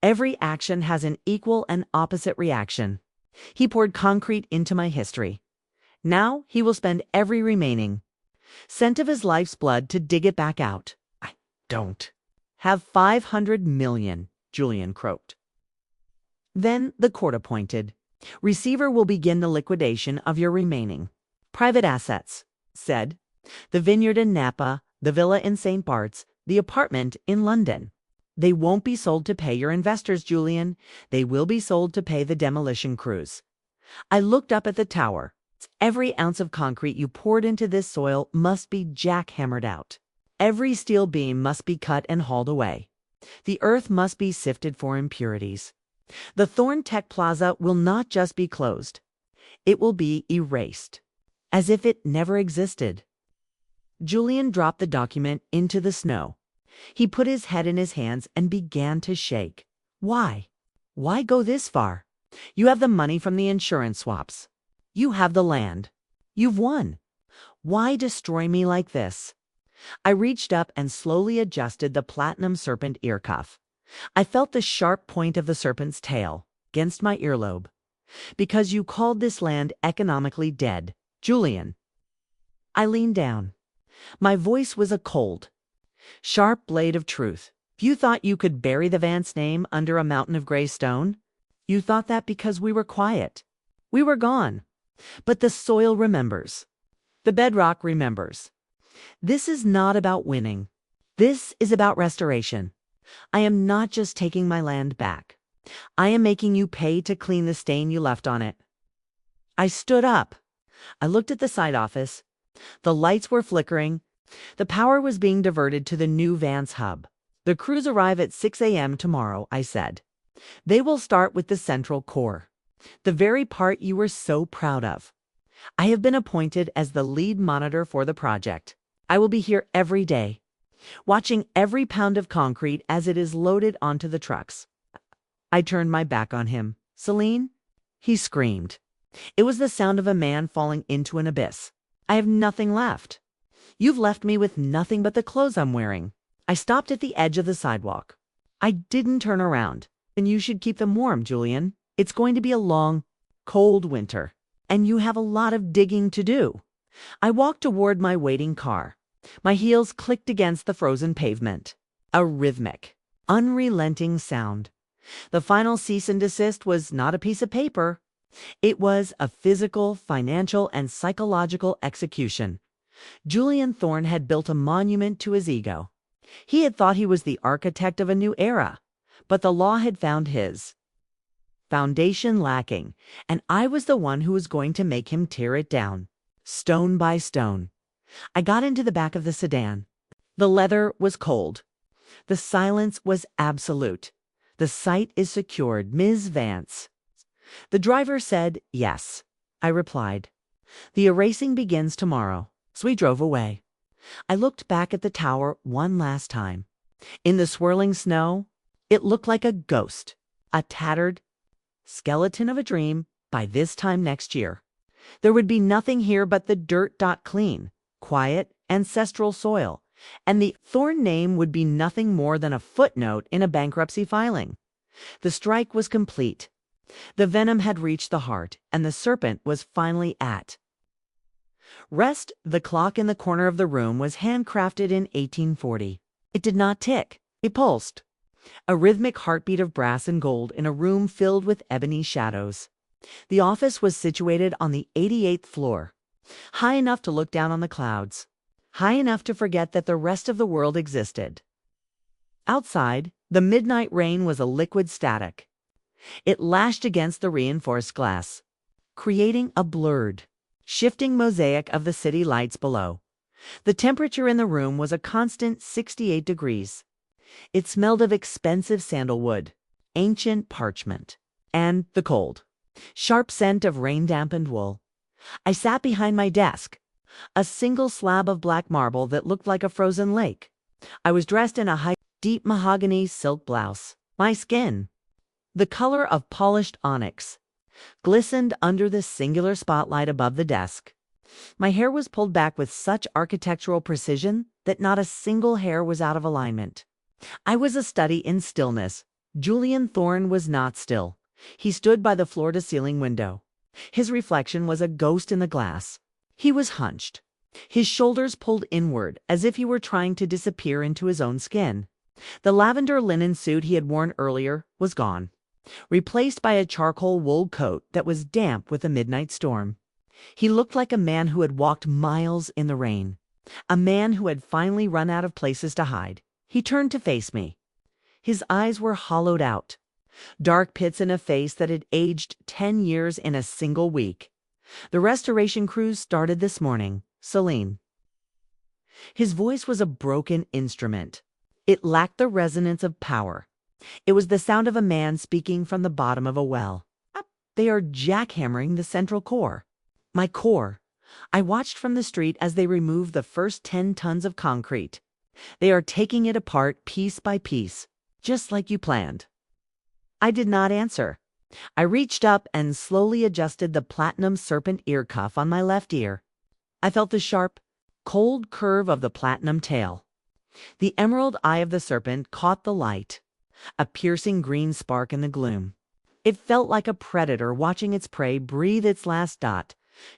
Speaker 1: Every action has an equal and opposite reaction. He poured concrete into my history. Now he will spend every remaining Scent of his life's blood to dig it back out. I don't have 500 million, Julian croaked. Then the court appointed. Receiver will begin the liquidation of your remaining private assets, said. The vineyard in Napa, the villa in St. Bart's, the apartment in London. They won't be sold to pay your investors, Julian. They will be sold to pay the demolition crews. I looked up at the tower. Every ounce of concrete you poured into this soil must be jackhammered out. Every steel beam must be cut and hauled away. The earth must be sifted for impurities. The Thorne Tech Plaza will not just be closed. It will be erased, as if it never existed. Julian dropped the document into the snow. He put his head in his hands and began to shake. Why? Why go this far? You have the money from the insurance swaps. You have the land. You've won. Why destroy me like this? I reached up and slowly adjusted the Platinum Serpent Ear Cuff. I felt the sharp point of the serpent's tail against my earlobe. Because you called this land economically dead, Julian. I leaned down. My voice was a cold, sharp blade of truth. You thought you could bury the Vance name under a mountain of gray stone? You thought that because we were quiet. We were gone. But the soil remembers. The bedrock remembers. This is not about winning. This is about restoration. I am not just taking my land back. I am making you pay to clean the stain you left on it. I stood up. I looked at the side office. The lights were flickering. The power was being diverted to the new Vance hub. The crews arrive at 6 a.m. tomorrow, I said. They will start with the central core, the very part you were so proud of. I have been appointed as the lead monitor for the project. I will be here every day, watching every pound of concrete as it is loaded onto the trucks. I turned my back on him. Solene? He screamed. It was the sound of a man falling into an abyss. I have nothing left. You've left me with nothing but the clothes I'm wearing. I stopped at the edge of the sidewalk. I didn't turn around. And you should keep them warm, Julian. It's going to be a long, cold winter, and you have a lot of digging to do. I walked toward my waiting car. My heels clicked against the frozen pavement. A rhythmic, unrelenting sound. The final cease and desist was not a piece of paper. It was a physical, financial, and psychological execution. Julian Thorne had built a monument to his ego. He had thought he was the architect of a new era, but the law had found his foundation lacking, and I was the one who was going to make him tear it down, stone by stone. I got into the back of the sedan. The leather was cold. The silence was absolute. The site is secured, Ms. Vance. The driver said yes. I replied. The erasing begins tomorrow. So we drove away. I looked back at the tower one last time. In the swirling snow, it looked like a ghost, a tattered skeleton of a dream by this time next year. There would be nothing here but the dirt-clean, quiet, ancestral soil, and the Thorne name would be nothing more than a footnote in a bankruptcy filing. The strike was complete. The venom had reached the heart, and the serpent was finally at rest. The clock in the corner of the room was handcrafted in 1840. It did not tick. It pulsed. A rhythmic heartbeat of brass and gold in a room filled with ebony shadows. The office was situated on the 88th floor, high enough to look down on the clouds, high enough to forget that the rest of the world existed. Outside, the midnight rain was a liquid static. It lashed against the reinforced glass, creating a blurred, shifting mosaic of the city lights below. The temperature in the room was a constant 68 degrees. It smelled of expensive sandalwood, ancient parchment, and the cold, sharp scent of rain-dampened wool. I sat behind my desk, a single slab of black marble that looked like a frozen lake. I was dressed in a high, deep mahogany silk blouse. My skin, the color of polished onyx, glistened under the singular spotlight above the desk. My hair was pulled back with such architectural precision that not a single hair was out of alignment. I was a study in stillness. Julian Thorne was not still. He stood by the floor-to-ceiling window. His reflection was a ghost in the glass. He was hunched, His shoulders pulled inward as if he were trying to disappear into his own skin. The lavender linen suit he had worn earlier was gone, replaced by a charcoal wool coat that was damp with a midnight storm. He looked like a man who had walked miles in the rain, a man who had finally run out of places to hide. He turned to face me. His eyes were hollowed out, dark pits in a face that had aged 10 years in a single week. The restoration crews started this morning, Solene. His voice was a broken instrument. It lacked the resonance of power. It was the sound of a man speaking from the bottom of a well. They are jackhammering the central core. My core. I watched from the street as they removed the first 10 tons of concrete. They are taking it apart piece by piece, just like you planned. I did not answer. I reached up and slowly adjusted the Platinum Serpent Ear Cuff on my left ear. I felt the sharp, cold curve of the platinum tail. The emerald eye of the serpent caught the light, a piercing green spark in the gloom. It felt like a predator watching its prey breathe its last dot.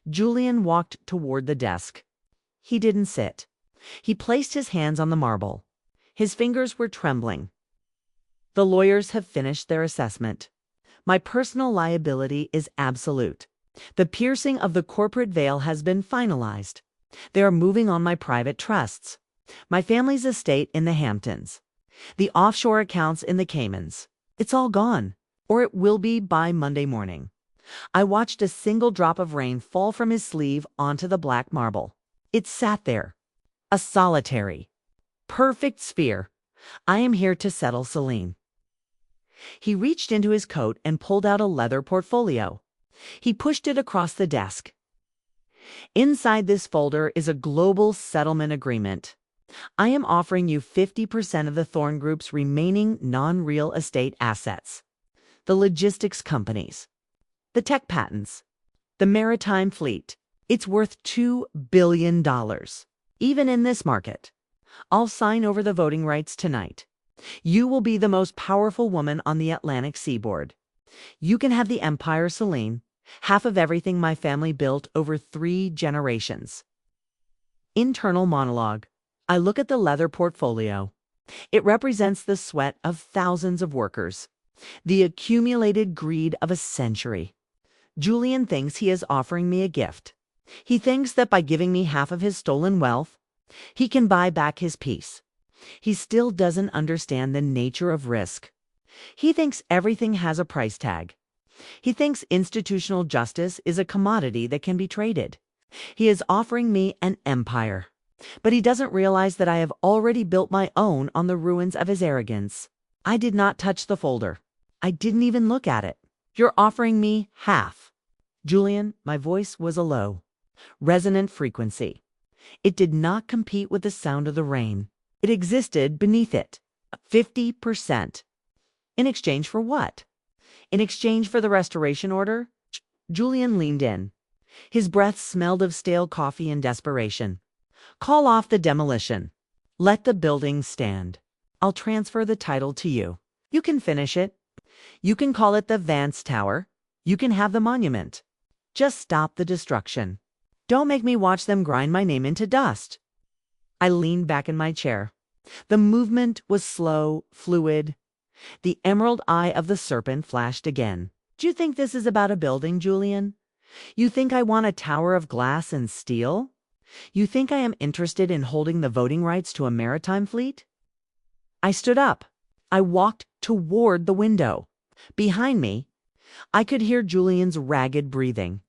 Speaker 1: Julian walked toward the desk. He didn't sit. He placed his hands on the marble. His fingers were trembling. The lawyers have finished their assessment. My personal liability is absolute. The piercing of the corporate veil has been finalized. They are moving on my private trusts, my family's estate in the Hamptons, the offshore accounts in the Caymans. It's all gone, or it will be by Monday morning. I watched a single drop of rain fall from his sleeve onto the black marble. It sat there, a solitary, perfect sphere. I am here to settle Solene. He reached into his coat and pulled out a leather portfolio. He pushed it across the desk. Inside this folder is a global settlement agreement. I am offering you 50% of the Thorne Group's remaining non-real estate assets. The logistics companies, the tech patents, the maritime fleet. It's worth $2 billion. Even in this market. I'll sign over the voting rights tonight. You will be the most powerful woman on the Atlantic seaboard. You can have the empire, Solene, half of everything my family built over 3 generations. Internal monologue. I look at the leather portfolio. It represents the sweat of thousands of workers, the accumulated greed of a century. Julian thinks he is offering me a gift. He thinks that by giving me half of his stolen wealth, he can buy back his peace. He still doesn't understand the nature of risk. He thinks everything has a price tag. He thinks institutional justice is a commodity that can be traded. He is offering me an empire. But he doesn't realize that I have already built my own on the ruins of his arrogance. I did not touch the folder. I didn't even look at it. You're offering me half. Julian, my voice was a low, resonant frequency. It did not compete with the sound of the rain. It existed beneath it. 50%. In exchange for what? In exchange for the restoration order? Julian leaned in. His breath smelled of stale coffee and desperation. Call off the demolition. Let the building stand. I'll transfer the title to you. You can finish it. You can call it the Vance Tower. You can have the monument. Just stop the destruction. Don't make me watch them grind my name into dust. I leaned back in my chair. The movement was slow, fluid. The emerald eye of the serpent flashed again. Do you think this is about a building, Julian? You think I want a tower of glass and steel? You think I am interested in holding the voting rights to a maritime fleet? I stood up. I walked toward the window. Behind me, I could hear Julian's ragged breathing.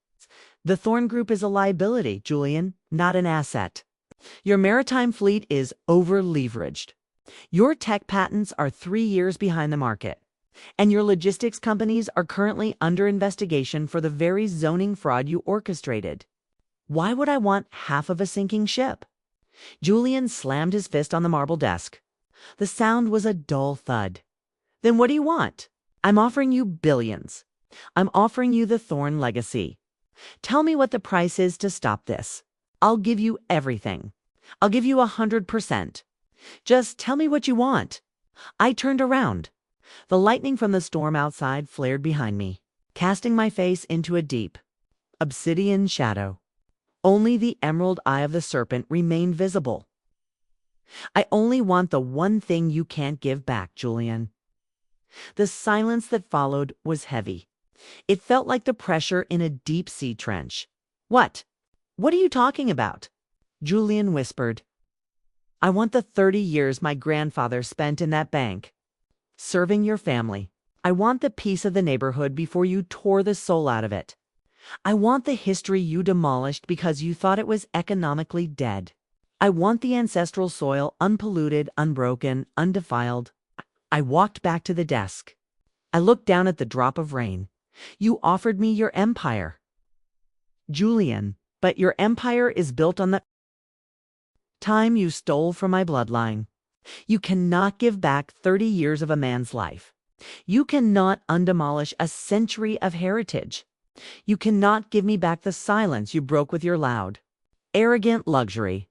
Speaker 1: The Thorne Group is a liability, Julian, not an asset. Your maritime fleet is over-leveraged. Your tech patents are 3 years behind the market. And your logistics companies are currently under investigation for the very zoning fraud you orchestrated. Why would I want half of a sinking ship? Julian slammed his fist on the marble desk. The sound was a dull thud. Then what do you want? I'm offering you billions. I'm offering you the Thorne legacy. Tell me what the price is to stop this. I'll give you everything. I'll give you 100%. Just tell me what you want. I turned around. The lightning from the storm outside flared behind me, casting my face into a deep, obsidian shadow. Only the emerald eye of the serpent remained visible. I only want the one thing you can't give back, Julian. The silence that followed was heavy. It felt like the pressure in a deep-sea trench. What? What are you talking about? Julian whispered. I want the 30 years my grandfather spent in that bank, serving your family. I want the peace of the neighborhood before you tore the soul out of it. I want the history you demolished because you thought it was economically dead. I want the ancestral soil unpolluted, unbroken, undefiled. I walked back to the desk. I looked down at the drop of rain. You offered me your empire. Julian, but your empire is built on the time you stole from my bloodline. You cannot give back 30 years of a man's life. You cannot undemolish a century of heritage. You cannot give me back the silence you broke with your loud, arrogant luxury.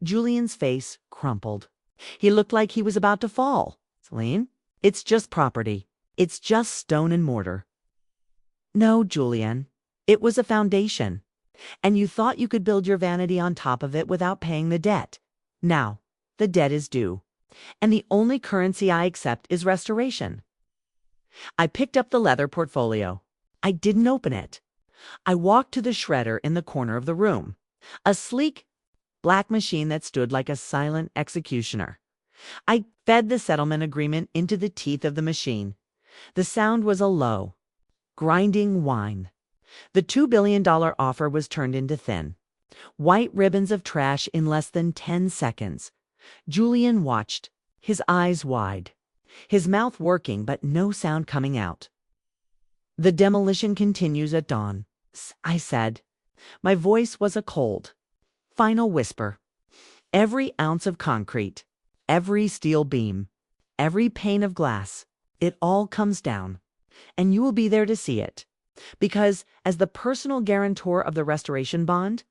Speaker 1: Julian's face crumpled. He looked like he was about to fall. Solene, it's just property. It's just stone and mortar. No, Julian, it was a foundation. And you thought you could build your vanity on top of it without paying the debt. Now, the debt is due. And the only currency I accept is restoration. I picked up the leather portfolio. I didn't open it. I walked to the shredder in the corner of the room, a sleek, black machine that stood like a silent executioner. I fed the settlement agreement into the teeth of the machine. The sound was a low, grinding whine. The $2 billion offer was turned into thin, white ribbons of trash in less than 10 seconds. Julian watched, his eyes wide, his mouth working but no sound coming out. The demolition continues at dawn, I said. My voice was a cold, final whisper. Every ounce of concrete, every steel beam, every pane of glass, it all comes down, and you will be there to see it. Because, as the personal guarantor of the restoration bond,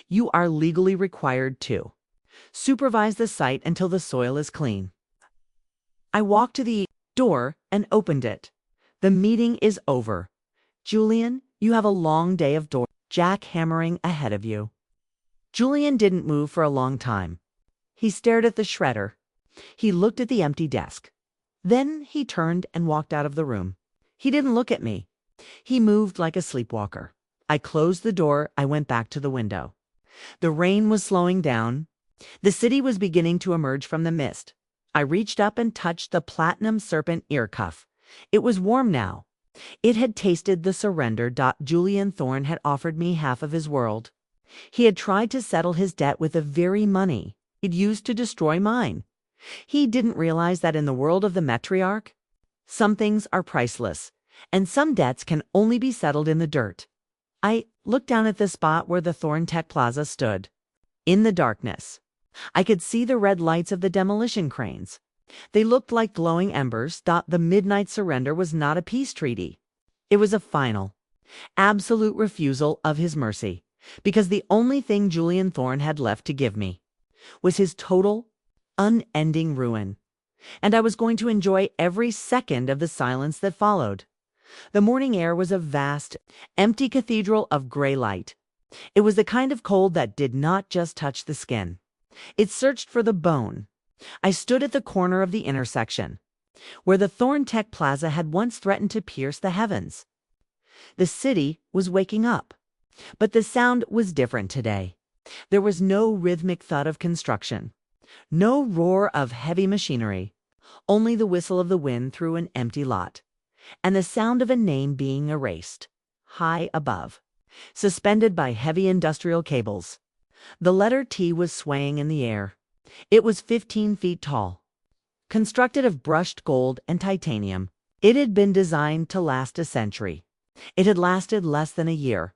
Speaker 1: you are legally required to supervise the site until the soil is clean. I walked to the door and opened it. The meeting is over. Julian, you have a long day of door jackhammering ahead of you. Julian didn't move for a long time. He stared at the shredder. He looked at the empty desk. Then he turned and walked out of the room. He didn't look at me. He moved like a sleepwalker. I closed the door. I went back to the window. The rain was slowing down. The city was beginning to emerge from the mist. I reached up and touched the Platinum Serpent Ear Cuff. It was warm now. It had tasted the surrender. Julian Thorne had offered me half of his world. He had tried to settle his debt with the very money he'd used to destroy mine. He didn't realize that in the world of the Matriarch, some things are priceless, and some debts can only be settled in the dirt. I looked down at the spot where the Thorne Tech Plaza stood. In the darkness, I could see the red lights of the demolition cranes. They looked like glowing embers. The midnight surrender was not a peace treaty. It was a final, absolute refusal of his mercy, because the only thing Julian Thorne had left to give me was his total, unending ruin. And I was going to enjoy every second of the silence that followed. The morning air was a vast, empty cathedral of gray light. It was the kind of cold that did not just touch the skin. It searched for the bone. I stood at the corner of the intersection, where the Thorne Tech Plaza had once threatened to pierce the heavens. The city was waking up, but the sound was different today. There was no rhythmic thud of construction, no roar of heavy machinery, only the whistle of the wind through an empty lot, and the sound of a name being erased, high above, suspended by heavy industrial cables. The letter T was swaying in the air. It was 15 feet tall. Constructed of brushed gold and titanium, it had been designed to last a century. It had lasted less than a year.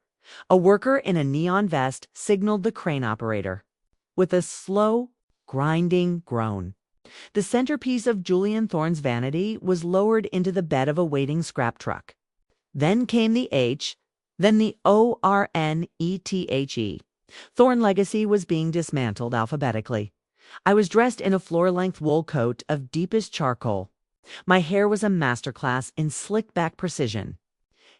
Speaker 1: A worker in a neon vest signaled the crane operator. With a slow, grinding groan, the centerpiece of Julian Thorne's vanity was lowered into the bed of a waiting scrap truck. Then came the H, then the ORNETHE. Thorne Legacy was being dismantled alphabetically. I was dressed in a floor-length wool coat of deepest charcoal. My hair was a masterclass in slick-back precision.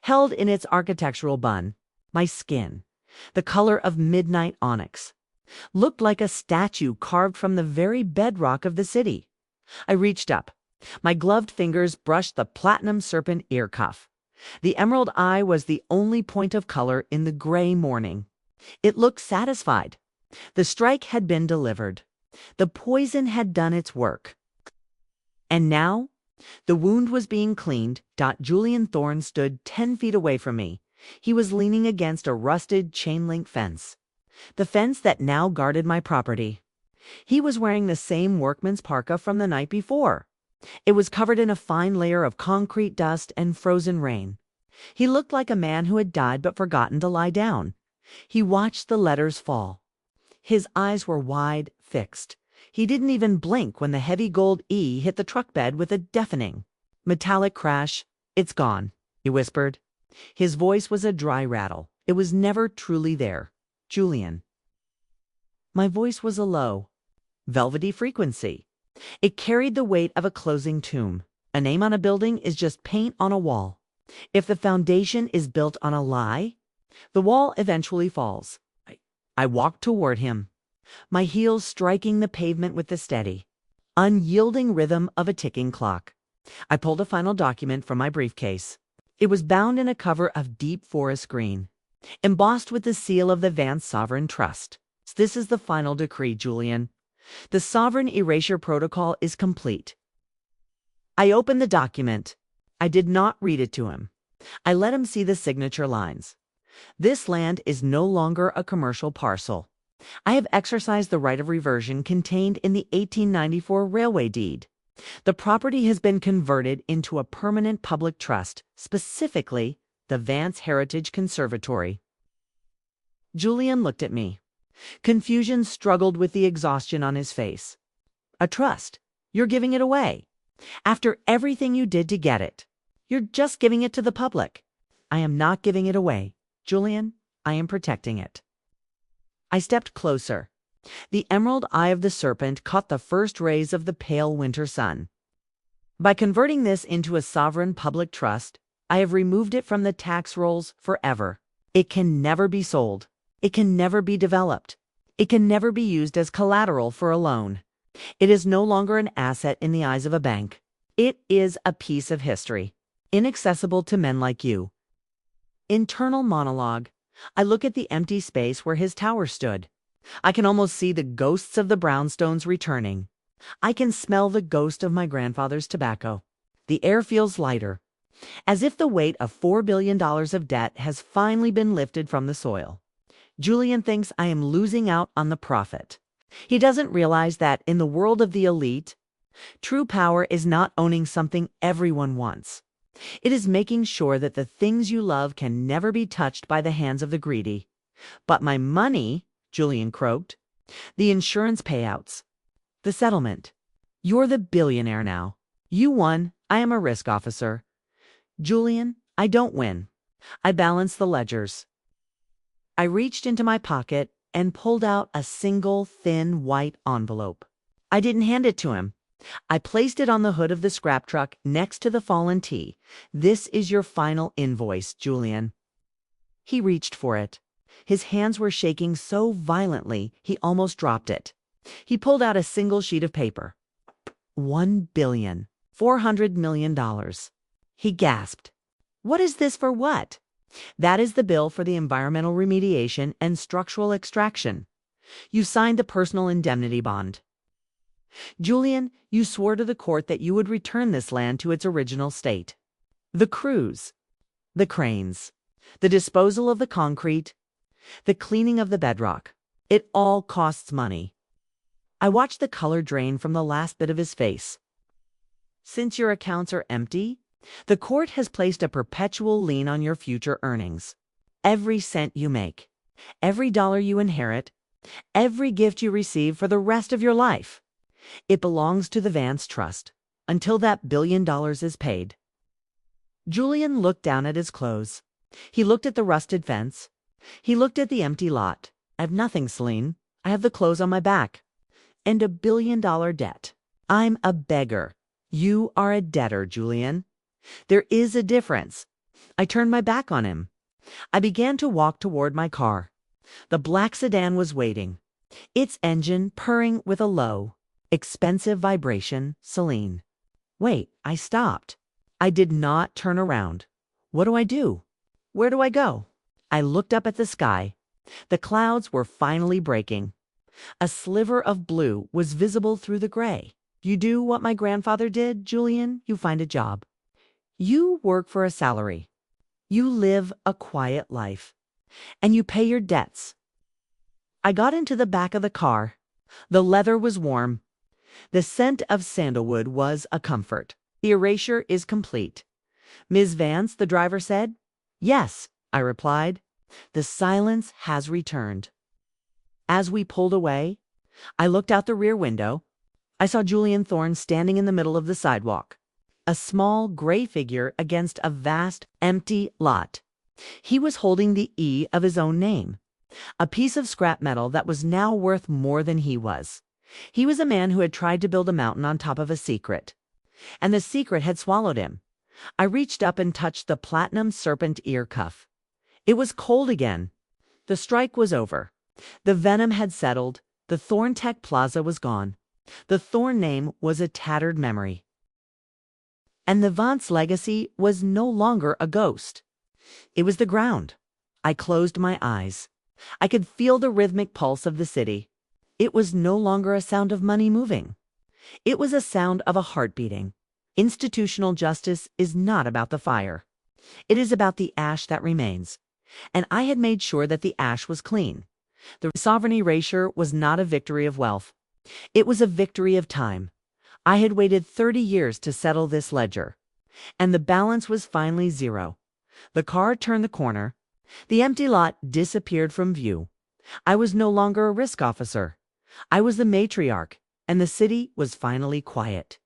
Speaker 1: Held in its architectural bun, my skin, the color of midnight onyx. Looked like a statue carved from the very bedrock of the city. I reached up. My gloved fingers brushed the Platinum Serpent Ear Cuff. The emerald eye was the only point of color in the gray morning. It looked satisfied. The strike had been delivered. The poison had done its work. And now, the wound was being cleaned. Julian Thorne stood 10 feet away from me. He was leaning against a rusted chain-link fence. The fence that now guarded my property. He was wearing the same workman's parka from the night before. It was covered in a fine layer of concrete dust and frozen rain. He looked like a man who had died but forgotten to lie down. He watched the letters fall. His eyes were wide, fixed. He didn't even blink when the heavy gold E hit the truck bed with a deafening, metallic crash. "It's gone," he whispered. His voice was a dry rattle. It was never truly there. "Julian." My voice was a low, velvety frequency. It carried the weight of a closing tomb. A name on a building is just paint on a wall. If the foundation is built on a lie, the wall eventually falls. I walked toward him, my heels striking the pavement with the steady, unyielding rhythm of a ticking clock. I pulled a final document from my briefcase. It was bound in a cover of deep forest green, embossed with the seal of the Vance Sovereign Trust. "This is the final decree, Julian. The Sovereign Erasure Protocol is complete." I opened the document. I did not read it to him. I let him see the signature lines. "This land is no longer a commercial parcel. I have exercised the right of reversion contained in the 1894 railway deed. The property has been converted into a permanent public trust, specifically the Vance Heritage Conservatory." Julian looked at me. Confusion struggled with the exhaustion on his face. "A trust? You're giving it away? After everything you did to get it? You're just giving it to the public." "I am not giving it away, Julian. I am protecting it." I stepped closer. The emerald eye of the serpent caught the first rays of the pale winter sun. "By converting this into a sovereign public trust, I have removed it from the tax rolls forever. It can never be sold. It can never be developed. It can never be used as collateral for a loan. It is no longer an asset in the eyes of a bank. It is a piece of history, inaccessible to men like you." Internal monologue. I look at the empty space where his tower stood. I can almost see the ghosts of the brownstones returning. I can smell the ghost of my grandfather's tobacco. The air feels lighter, as if the weight of $4 billion of debt has finally been lifted from the soil. Julian thinks I am losing out on the profit. He doesn't realize that in the world of the elite, true power is not owning something everyone wants. It is making sure that the things you love can never be touched by the hands of the greedy. "But my money," Julian croaked. "The insurance payouts. The settlement. You're the billionaire now. You won. I am a risk officer." "Julian, I don't win. I balance the ledgers." I reached into my pocket and pulled out a single thin white envelope. I didn't hand it to him. I placed it on the hood of the scrap truck next to the fallen T. "This is your final invoice, Julian." He reached for it. His hands were shaking so violently he almost dropped it. He pulled out a single sheet of paper. $1,400,000,000. He gasped. "What is this for what?" "That is the bill for the environmental remediation and structural extraction. You signed the personal indemnity bond. Julian, you swore to the court that you would return this land to its original state. The crews, the cranes, the disposal of the concrete, the cleaning of the bedrock. It all costs money." I watched the color drain from the last bit of his face. "Since your accounts are empty, the court has placed a perpetual lien on your future earnings. Every cent you make, every dollar you inherit, every gift you receive for the rest of your life. It belongs to the Vance Trust until that $1 billion is paid." Julian looked down at his clothes. He looked at the rusted fence. He looked at the empty lot. "I have nothing, Solene. I have the clothes on my back. And $1 billion debt. I'm a beggar. You are a debtor, Julian. There is a difference." I turned my back on him. I began to walk toward my car. The black sedan was waiting, its engine purring with a low, expensive vibration. Solene. Wait, I stopped. I did not turn around. What do I do? Where do I go? I looked up at the sky. The clouds were finally breaking. A sliver of blue was visible through the gray. You do what my grandfather did, Julian. You find a job. You work for a salary. You live a quiet life. And you pay your debts. I got into the back of the car. The leather was warm. The scent of sandalwood was a comfort. The erasure is complete. Ms. Vance, the driver said. Yes, I replied. The silence has returned. As we pulled away, I looked out the rear window. I saw Julian Thorne standing in the middle of the sidewalk, a small gray figure against a vast, empty lot. He was holding the E of his own name, a piece of scrap metal that was now worth more than he was. He was a man who had tried to build a mountain on top of a secret, and the secret had swallowed him. I reached up and touched the Platinum Serpent Ear Cuff. It was cold again. The strike was over. The venom had settled. The Thorne Tech Plaza was gone. The Thorne name was a tattered memory. And the Vance legacy was no longer a ghost. It was the ground. I closed my eyes. I could feel the rhythmic pulse of the city. It was no longer a sound of money moving. It was a sound of a heart beating. Institutional justice is not about the fire. It is about the ash that remains. And I had made sure that the ash was clean. The sovereign erasure was not a victory of wealth. It was a victory of time. I had waited 30 years to settle this ledger. And the balance was finally zero. The car turned the corner. The empty lot disappeared from view. I was no longer a risk officer. I was the matriarch, and the city was finally quiet.